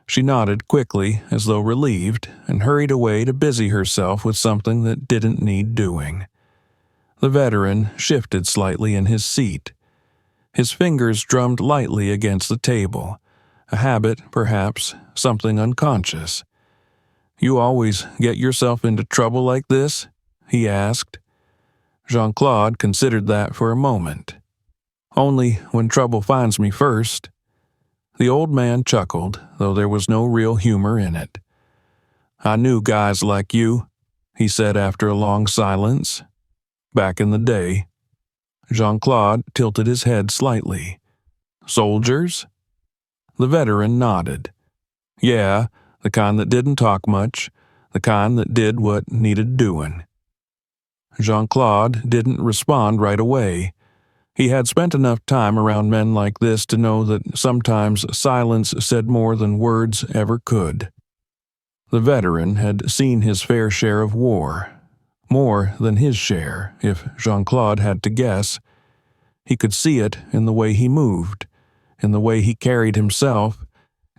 She nodded quickly, as though relieved, and hurried away to busy herself with something that didn't need doing. The veteran shifted slightly in his seat. His fingers drummed lightly against the table, a habit, perhaps, something unconscious. "You always get yourself into trouble like this?" he asked. Jean-Claude considered that for a moment. "Only when trouble finds me first." The old man chuckled, though there was no real humor in it. "I knew guys like you," he said after a long silence. "Back in the day." Jean-Claude tilted his head slightly. "Soldiers?" The veteran nodded. "Yeah, the kind that didn't talk much, the kind that did what needed doing." Jean-Claude didn't respond right away. He had spent enough time around men like this to know that sometimes silence said more than words ever could. The veteran had seen his fair share of war. More than his share, if Jean-Claude had to guess. He could see it in the way he moved, in the way he carried himself,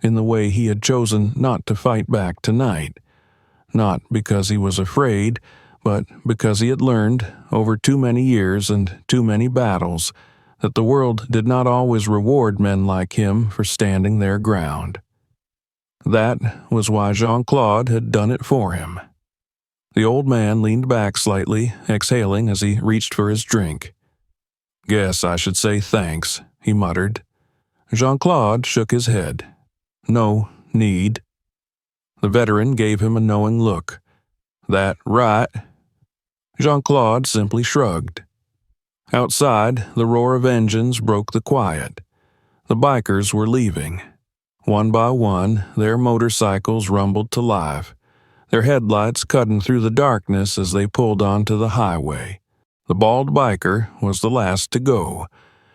in the way he had chosen not to fight back tonight. Not because he was afraid, but because he had learned, over too many years and too many battles, that the world did not always reward men like him for standing their ground. That was why Jean-Claude had done it for him. The old man leaned back slightly, exhaling as he reached for his drink. "Guess I should say thanks," he muttered. Jean-Claude shook his head. "No need." The veteran gave him a knowing look. "That right?" Jean-Claude simply shrugged. Outside, the roar of engines broke the quiet. The bikers were leaving. One by one, their motorcycles rumbled to life, their headlights cutting through the darkness as they pulled onto the highway. The bald biker was the last to go,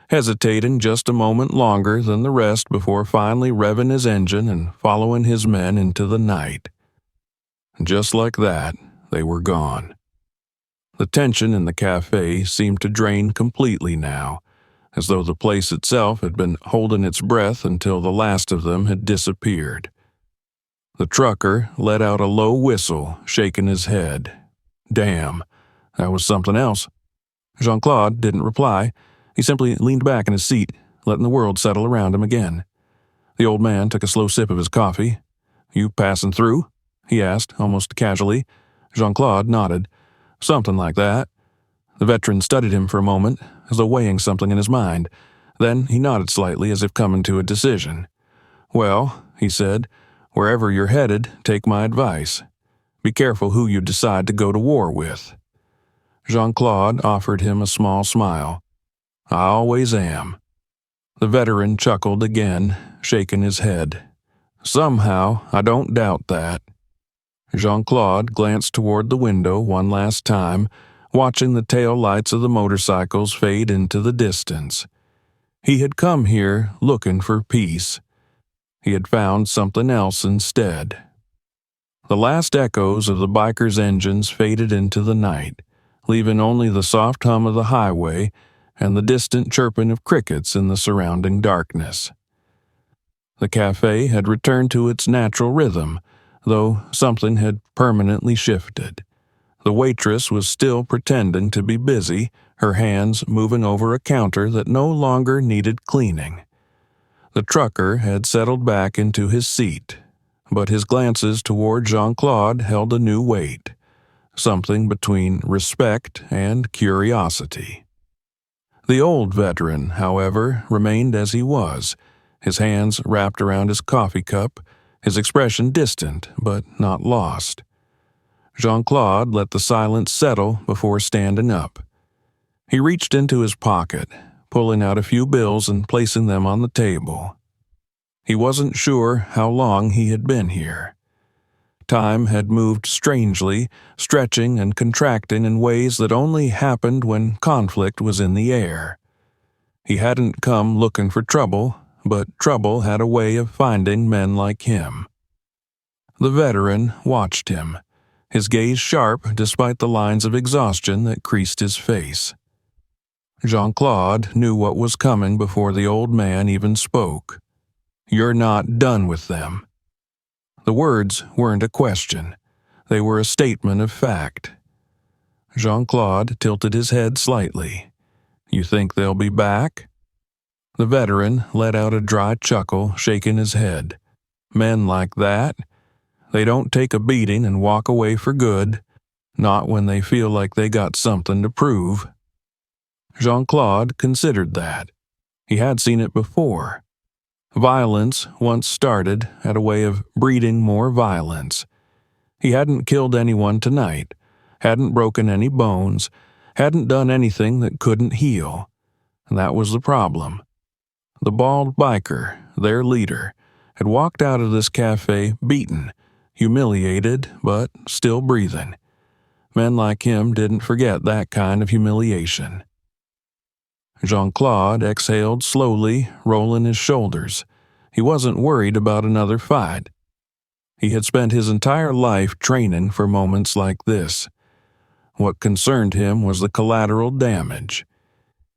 hesitating just a moment longer than the rest before finally revving his engine and following his men into the night. Just like that, they were gone. The tension in the cafe seemed to drain completely now, as though the place itself had been holding its breath until the last of them had disappeared. The trucker let out a low whistle, shaking his head. Damn, that was something else. Jean-Claude didn't reply. He simply leaned back in his seat, letting the world settle around him again. The old man took a slow sip of his coffee. "You passing through?" he asked, almost casually. Jean-Claude nodded. "Something like that." The veteran studied him for a moment, as though weighing something in his mind. Then he nodded slightly, as if coming to a decision. "Well," he said, "wherever you're headed, take my advice. Be careful who you decide to go to war with." Jean-Claude offered him a small smile. "I always am." The veteran chuckled again, shaking his head. "Somehow, I don't doubt that." Jean-Claude glanced toward the window one last time, watching the tail lights of the motorcycles fade into the distance. He had come here looking for peace. He had found something else instead. The last echoes of the bikers' engines faded into the night, leaving only the soft hum of the highway and the distant chirping of crickets in the surrounding darkness. The cafe had returned to its natural rhythm, though something had permanently shifted. The waitress was still pretending to be busy, her hands moving over a counter that no longer needed cleaning. The trucker had settled back into his seat, but his glances toward Jean-Claude held a new weight, something between respect and curiosity. The old veteran, however, remained as he was, his hands wrapped around his coffee cup, his expression distant but not lost. Jean-Claude let the silence settle before standing up. He reached into his pocket, pulling out a few bills and placing them on the table. He wasn't sure how long he had been here. Time had moved strangely, stretching and contracting in ways that only happened when conflict was in the air. He hadn't come looking for trouble, but trouble had a way of finding men like him. The veteran watched him, his gaze sharp despite the lines of exhaustion that creased his face. Jean-Claude knew what was coming before the old man even spoke. "You're not done with them." The words weren't a question. They were a statement of fact. Jean-Claude tilted his head slightly. "You think they'll be back?" The veteran let out a dry chuckle, shaking his head. "Men like that? They don't take a beating and walk away for good, not when they feel like they got something to prove." Jean-Claude considered that. He had seen it before. Violence, once started, had a way of breeding more violence. He hadn't killed anyone tonight, hadn't broken any bones, hadn't done anything that couldn't heal. That was the problem. The bald biker, their leader, had walked out of this cafe beaten, humiliated, but still breathing. Men like him didn't forget that kind of humiliation. Jean-Claude exhaled slowly, rolling his shoulders. He wasn't worried about another fight. He had spent his entire life training for moments like this. What concerned him was the collateral damage.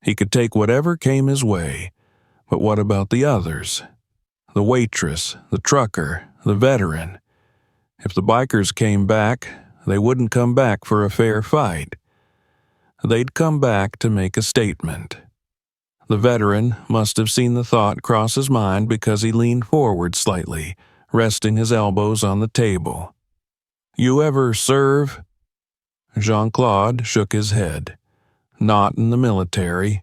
He could take whatever came his way, but what about the others? The waitress, the trucker, the veteran. If the bikers came back, they wouldn't come back for a fair fight. They'd come back to make a statement. The veteran must have seen the thought cross his mind because he leaned forward slightly, resting his elbows on the table. "You ever serve?" Jean-Claude shook his head. "Not in the military."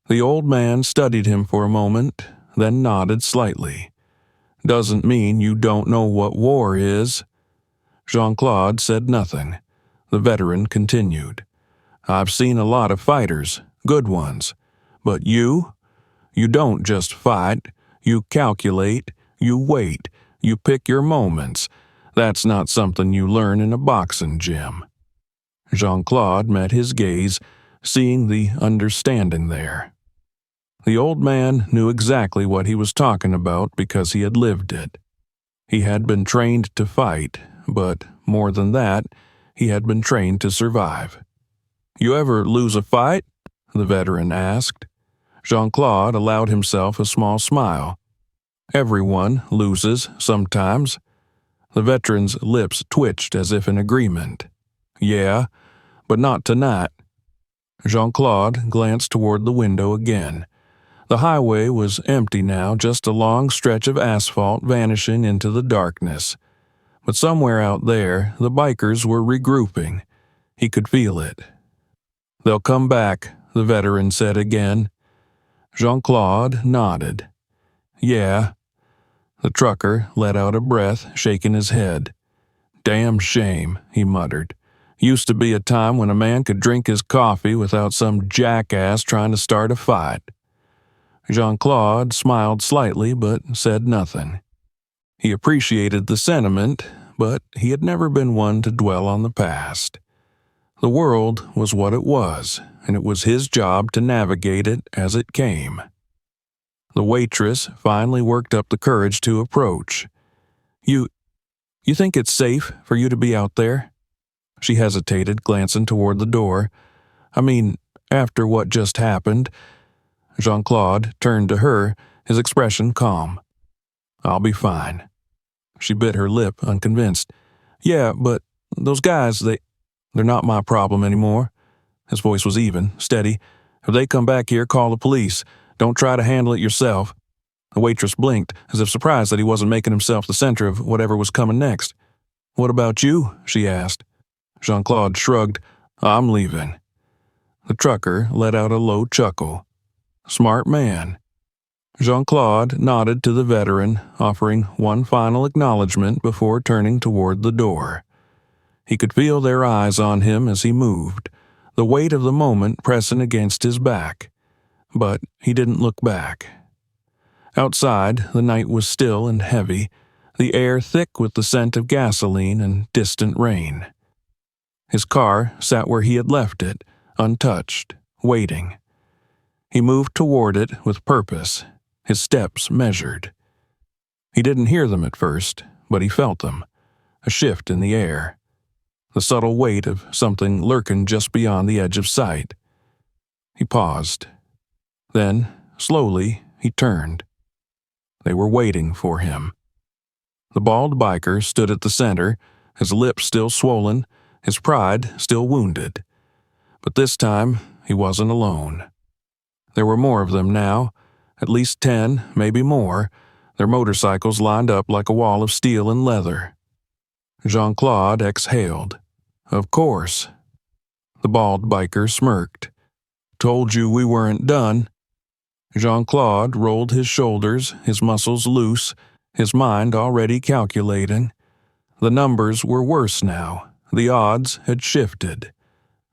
The old man studied him for a moment, then nodded slightly. "Doesn't mean you don't know what war is." Jean-Claude said nothing. The veteran continued. "I've seen a lot of fighters, good ones. But you don't just fight. You calculate, you wait, you pick your moments. That's not something you learn in a boxing gym." Jean-Claude met his gaze, seeing the understanding there. The old man knew exactly what he was talking about because he had lived it. He had been trained to fight, but more than that, he had been trained to survive. "You ever lose a fight?" the veteran asked. Jean-Claude allowed himself a small smile. "Everyone loses sometimes." The veteran's lips twitched as if in agreement. "Yeah, but not tonight." Jean-Claude glanced toward the window again. The highway was empty now, just a long stretch of asphalt vanishing into the darkness. But somewhere out there, the bikers were regrouping. He could feel it. "They'll come back," the veteran said again. Jean-Claude nodded. "Yeah." The trucker let out a breath, shaking his head. "Damn shame," he muttered. "Used to be a time when a man could drink his coffee without some jackass trying to start a fight." Jean-Claude smiled slightly but said nothing. He appreciated the sentiment, but he had never been one to dwell on the past. The world was what it was, and it was his job to navigate it as it came. The waitress finally worked up the courage to approach. You think it's safe for you to be out there?" She hesitated, glancing toward the door. "I mean, after what just happened." Jean-Claude turned to her, his expression calm. "I'll be fine." She bit her lip, unconvinced. "Yeah, but those guys, they're not my problem anymore." His voice was even, steady. "If they come back here, call the police. Don't try to handle it yourself." The waitress blinked, as if surprised that he wasn't making himself the center of whatever was coming next. "What about you?" she asked. Jean-Claude shrugged. "I'm leaving." The trucker let out a low chuckle. "Smart man." Jean-Claude nodded to the veteran, offering one final acknowledgement before turning toward the door. He could feel their eyes on him as he moved, the weight of the moment pressing against his back. But he didn't look back. Outside, the night was still and heavy, the air thick with the scent of gasoline and distant rain. His car sat where he had left it, untouched, waiting. He moved toward it with purpose, his steps measured. He didn't hear them at first, but he felt them, a shift in the air, the subtle weight of something lurking just beyond the edge of sight. He paused. Then, slowly, he turned. They were waiting for him. The bald biker stood at the center, his lips still swollen, his pride still wounded. But this time, he wasn't alone. There were more of them now, at least 10, maybe more, their motorcycles lined up like a wall of steel and leather. Jean-Claude exhaled. "Of course." The bald biker smirked. "Told you we weren't done." Jean-Claude rolled his shoulders, his muscles loose, his mind already calculating. The numbers were worse now. The odds had shifted.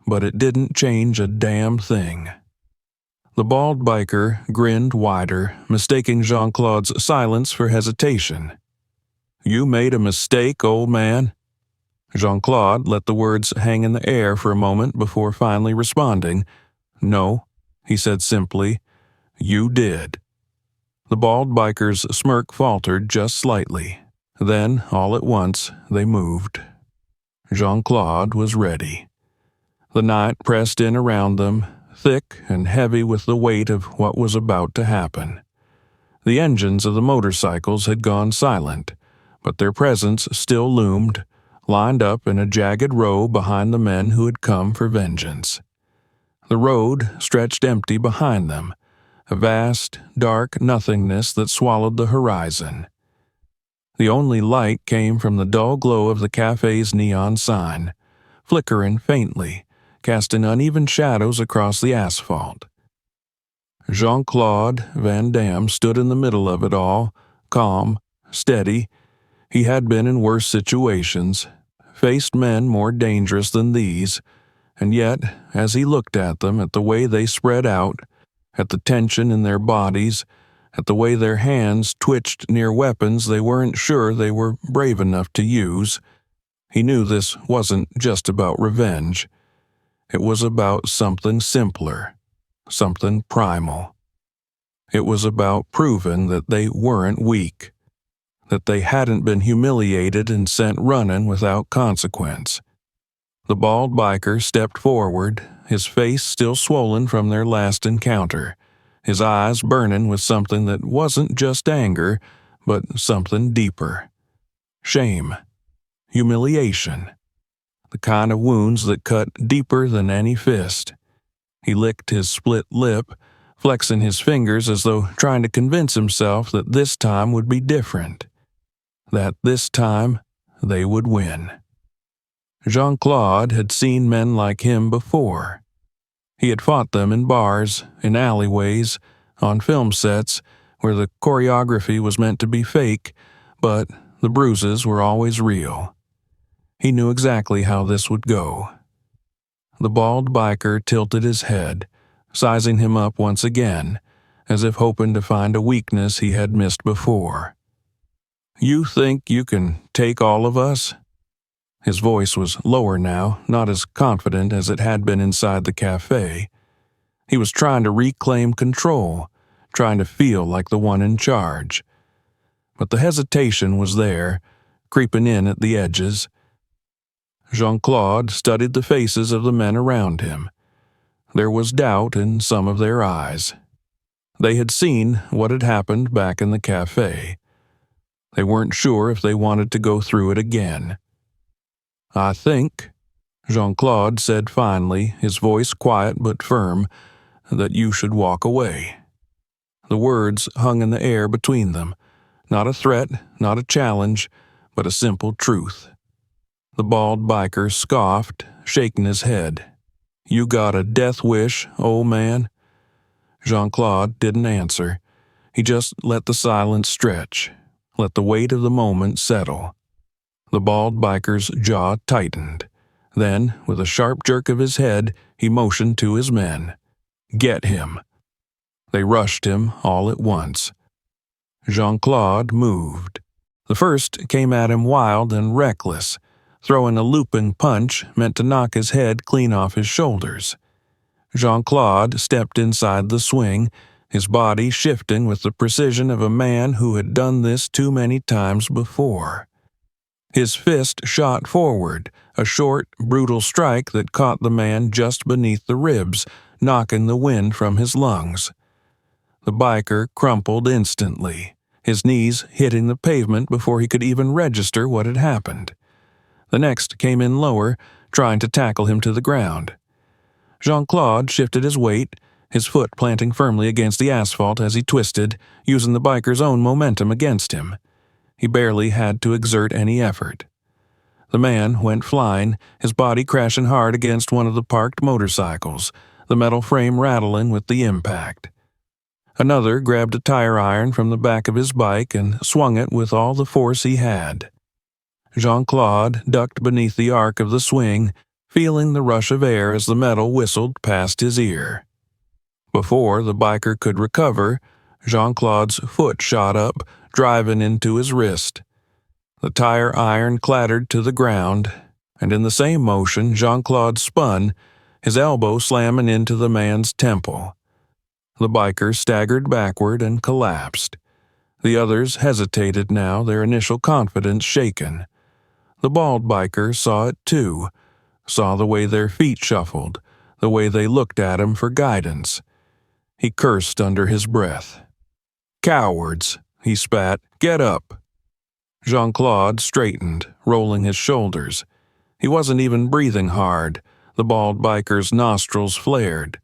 But it didn't change a damn thing. The bald biker grinned wider, mistaking Jean-Claude's silence for hesitation. "You made a mistake, old man." Jean-Claude let the words hang in the air for a moment before finally responding. "No," he said simply. "You did." The bald biker's smirk faltered just slightly. Then, all at once, they moved. Jean-Claude was ready. The night pressed in around them, thick and heavy with the weight of what was about to happen. The engines of the motorcycles had gone silent, but their presence still loomed, lined up in a jagged row behind the men who had come for vengeance. The road stretched empty behind them, a vast, dark nothingness that swallowed the horizon. The only light came from the dull glow of the cafe's neon sign, flickering faintly, casting uneven shadows across the asphalt. Jean-Claude Van Damme stood in the middle of it all, calm, steady. He had been in worse situations, faced men more dangerous than these, and yet, as he looked at them, at the way they spread out, at the tension in their bodies, at the way their hands twitched near weapons they weren't sure they were brave enough to use, he knew this wasn't just about revenge. It was about something simpler, something primal. It was about proving that they weren't weak, that they hadn't been humiliated and sent running without consequence. The bald biker stepped forward, his face still swollen from their last encounter, his eyes burning with something that wasn't just anger, but something deeper. Shame. Humiliation. The kind of wounds that cut deeper than any fist. He licked his split lip, flexing his fingers as though trying to convince himself that this time would be different, that this time they would win. Jean-Claude had seen men like him before. He had fought them in bars, in alleyways, on film sets, where the choreography was meant to be fake, but the bruises were always real. He knew exactly how this would go. The bald biker tilted his head, sizing him up once again, as if hoping to find a weakness he had missed before. "You think you can take all of us?" His voice was lower now, not as confident as it had been inside the cafe. He was trying to reclaim control, trying to feel like the one in charge. But the hesitation was there, creeping in at the edges. Jean-Claude studied the faces of the men around him. There was doubt in some of their eyes. They had seen what had happened back in the cafe. They weren't sure if they wanted to go through it again. "I think," Jean-Claude said finally, his voice quiet but firm, "that you should walk away." The words hung in the air between them, not a threat, not a challenge, but a simple truth. The bald biker scoffed, shaking his head. "You got a death wish, old man?" Jean-Claude didn't answer. He just let the silence stretch, let the weight of the moment settle. The bald biker's jaw tightened. Then, with a sharp jerk of his head, he motioned to his men. "Get him." They rushed him all at once. Jean-Claude moved. The first came at him wild and reckless, throwing a looping punch meant to knock his head clean off his shoulders. Jean-Claude stepped inside the swing, his body shifting with the precision of a man who had done this too many times before. His fist shot forward, a short, brutal strike that caught the man just beneath the ribs, knocking the wind from his lungs. The biker crumpled instantly, his knees hitting the pavement before he could even register what had happened. The next came in lower, trying to tackle him to the ground. Jean-Claude shifted his weight, his foot planting firmly against the asphalt as he twisted, using the biker's own momentum against him. He barely had to exert any effort. The man went flying, his body crashing hard against one of the parked motorcycles, the metal frame rattling with the impact. Another grabbed a tire iron from the back of his bike and swung it with all the force he had. Jean-Claude ducked beneath the arc of the swing, feeling the rush of air as the metal whistled past his ear. Before the biker could recover, Jean-Claude's foot shot up, driving into his wrist. The tire iron clattered to the ground, and in the same motion Jean-Claude spun, his elbow slamming into the man's temple. The biker staggered backward and collapsed. The others hesitated now, their initial confidence shaken. The bald biker saw it too, saw the way their feet shuffled, the way they looked at him for guidance. He cursed under his breath. "Cowards," he spat. "Get up." Jean-Claude straightened, rolling his shoulders. He wasn't even breathing hard. The bald biker's nostrils flared.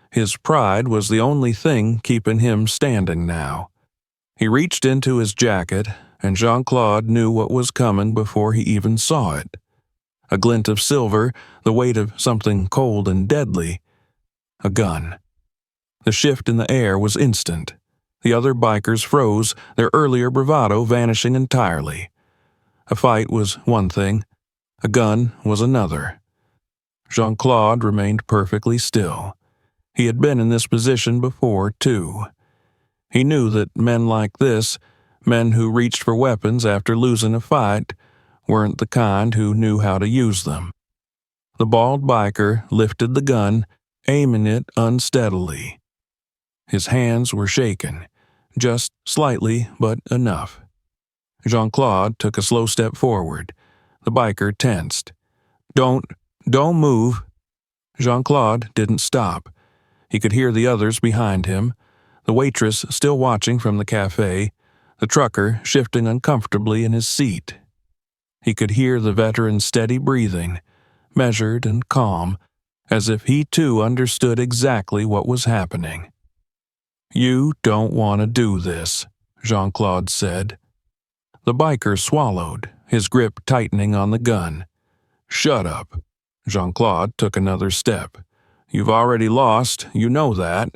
His pride was the only thing keeping him standing now. He reached into his jacket, and Jean-Claude knew what was coming before he even saw it. A glint of silver, the weight of something cold and deadly. A gun. The shift in the air was instant. The other bikers froze, their earlier bravado vanishing entirely. A fight was one thing. A gun was another. Jean-Claude remained perfectly still. He had been in this position before, too. He knew that men like this, men who reached for weapons after losing a fight, weren't the kind who knew how to use them. The bald biker lifted the gun, aiming it unsteadily. His hands were shaking, just slightly, but enough. Jean-Claude took a slow step forward. The biker tensed. Don't move." Jean-Claude didn't stop. He could hear the others behind him, the waitress still watching from the cafe, the trucker shifting uncomfortably in his seat. He could hear the veteran's steady breathing, measured and calm, as if he too understood exactly what was happening. "You don't want to do this," Jean-Claude said. The biker swallowed, his grip tightening on the gun. "Shut up." Jean-Claude took another step. "You've already lost, you know that."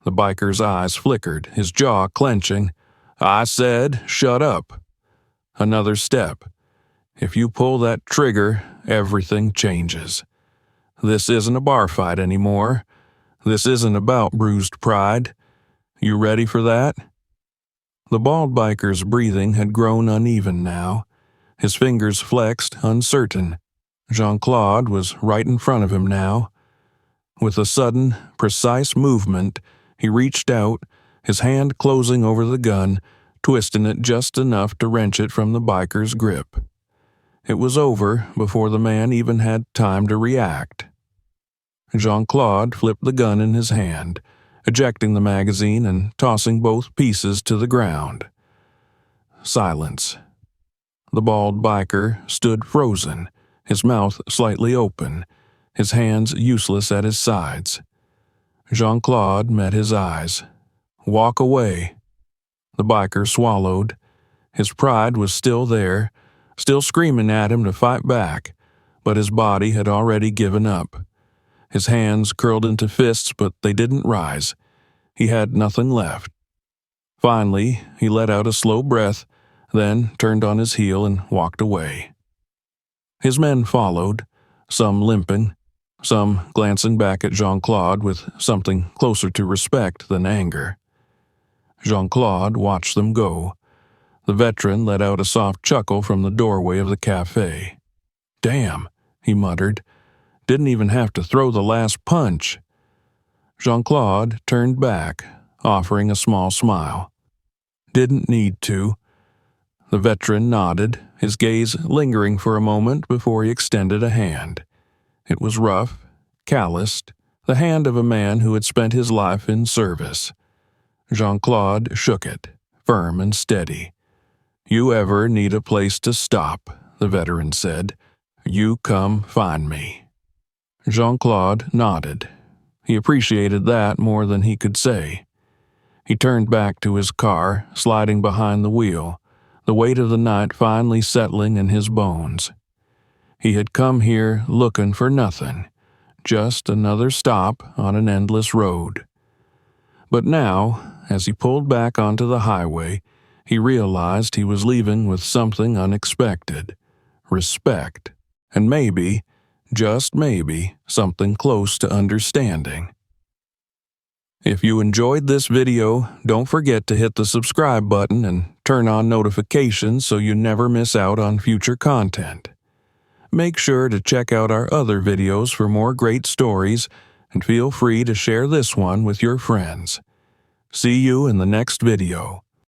The biker's eyes flickered, his jaw clenching. "I said, shut up." Another step. "If you pull that trigger, everything changes. This isn't a bar fight anymore. This isn't about bruised pride. You ready for that?" The bald biker's breathing had grown uneven now. His fingers flexed, uncertain. Jean-Claude was right in front of him now. With a sudden, precise movement, he reached out, his hand closing over the gun, twisting it just enough to wrench it from the biker's grip. It was over before the man even had time to react. Jean-Claude flipped the gun in his hand, ejecting the magazine and tossing both pieces to the ground. Silence. The bald biker stood frozen, his mouth slightly open, his hands useless at his sides. Jean-Claude met his eyes. "Walk away." The biker swallowed. His pride was still there, still screaming at him to fight back, but his body had already given up. His hands curled into fists, but they didn't rise. He had nothing left. Finally, he let out a slow breath, then turned on his heel and walked away. His men followed, some limping, some glancing back at Jean-Claude with something closer to respect than anger. Jean-Claude watched them go. The veteran let out a soft chuckle from the doorway of the cafe. "Damn," he muttered. "Didn't even have to throw the last punch." Jean-Claude turned back, offering a small smile. "Didn't need to." The veteran nodded, his gaze lingering for a moment before he extended a hand. It was rough, calloused, the hand of a man who had spent his life in service. Jean-Claude shook it, firm and steady. "You ever need a place to stop," the veteran said, "you come find me." Jean-Claude nodded. He appreciated that more than he could say. He turned back to his car, sliding behind the wheel, the weight of the night finally settling in his bones. He had come here looking for nothing, just another stop on an endless road. But now, as he pulled back onto the highway, he realized he was leaving with something unexpected: respect, and maybe, just maybe, something close to understanding. If you enjoyed this video, don't forget to hit the subscribe button and turn on notifications so you never miss out on future content. Make sure to check out our other videos for more great stories, and feel free to share this one with your friends. See you in the next video.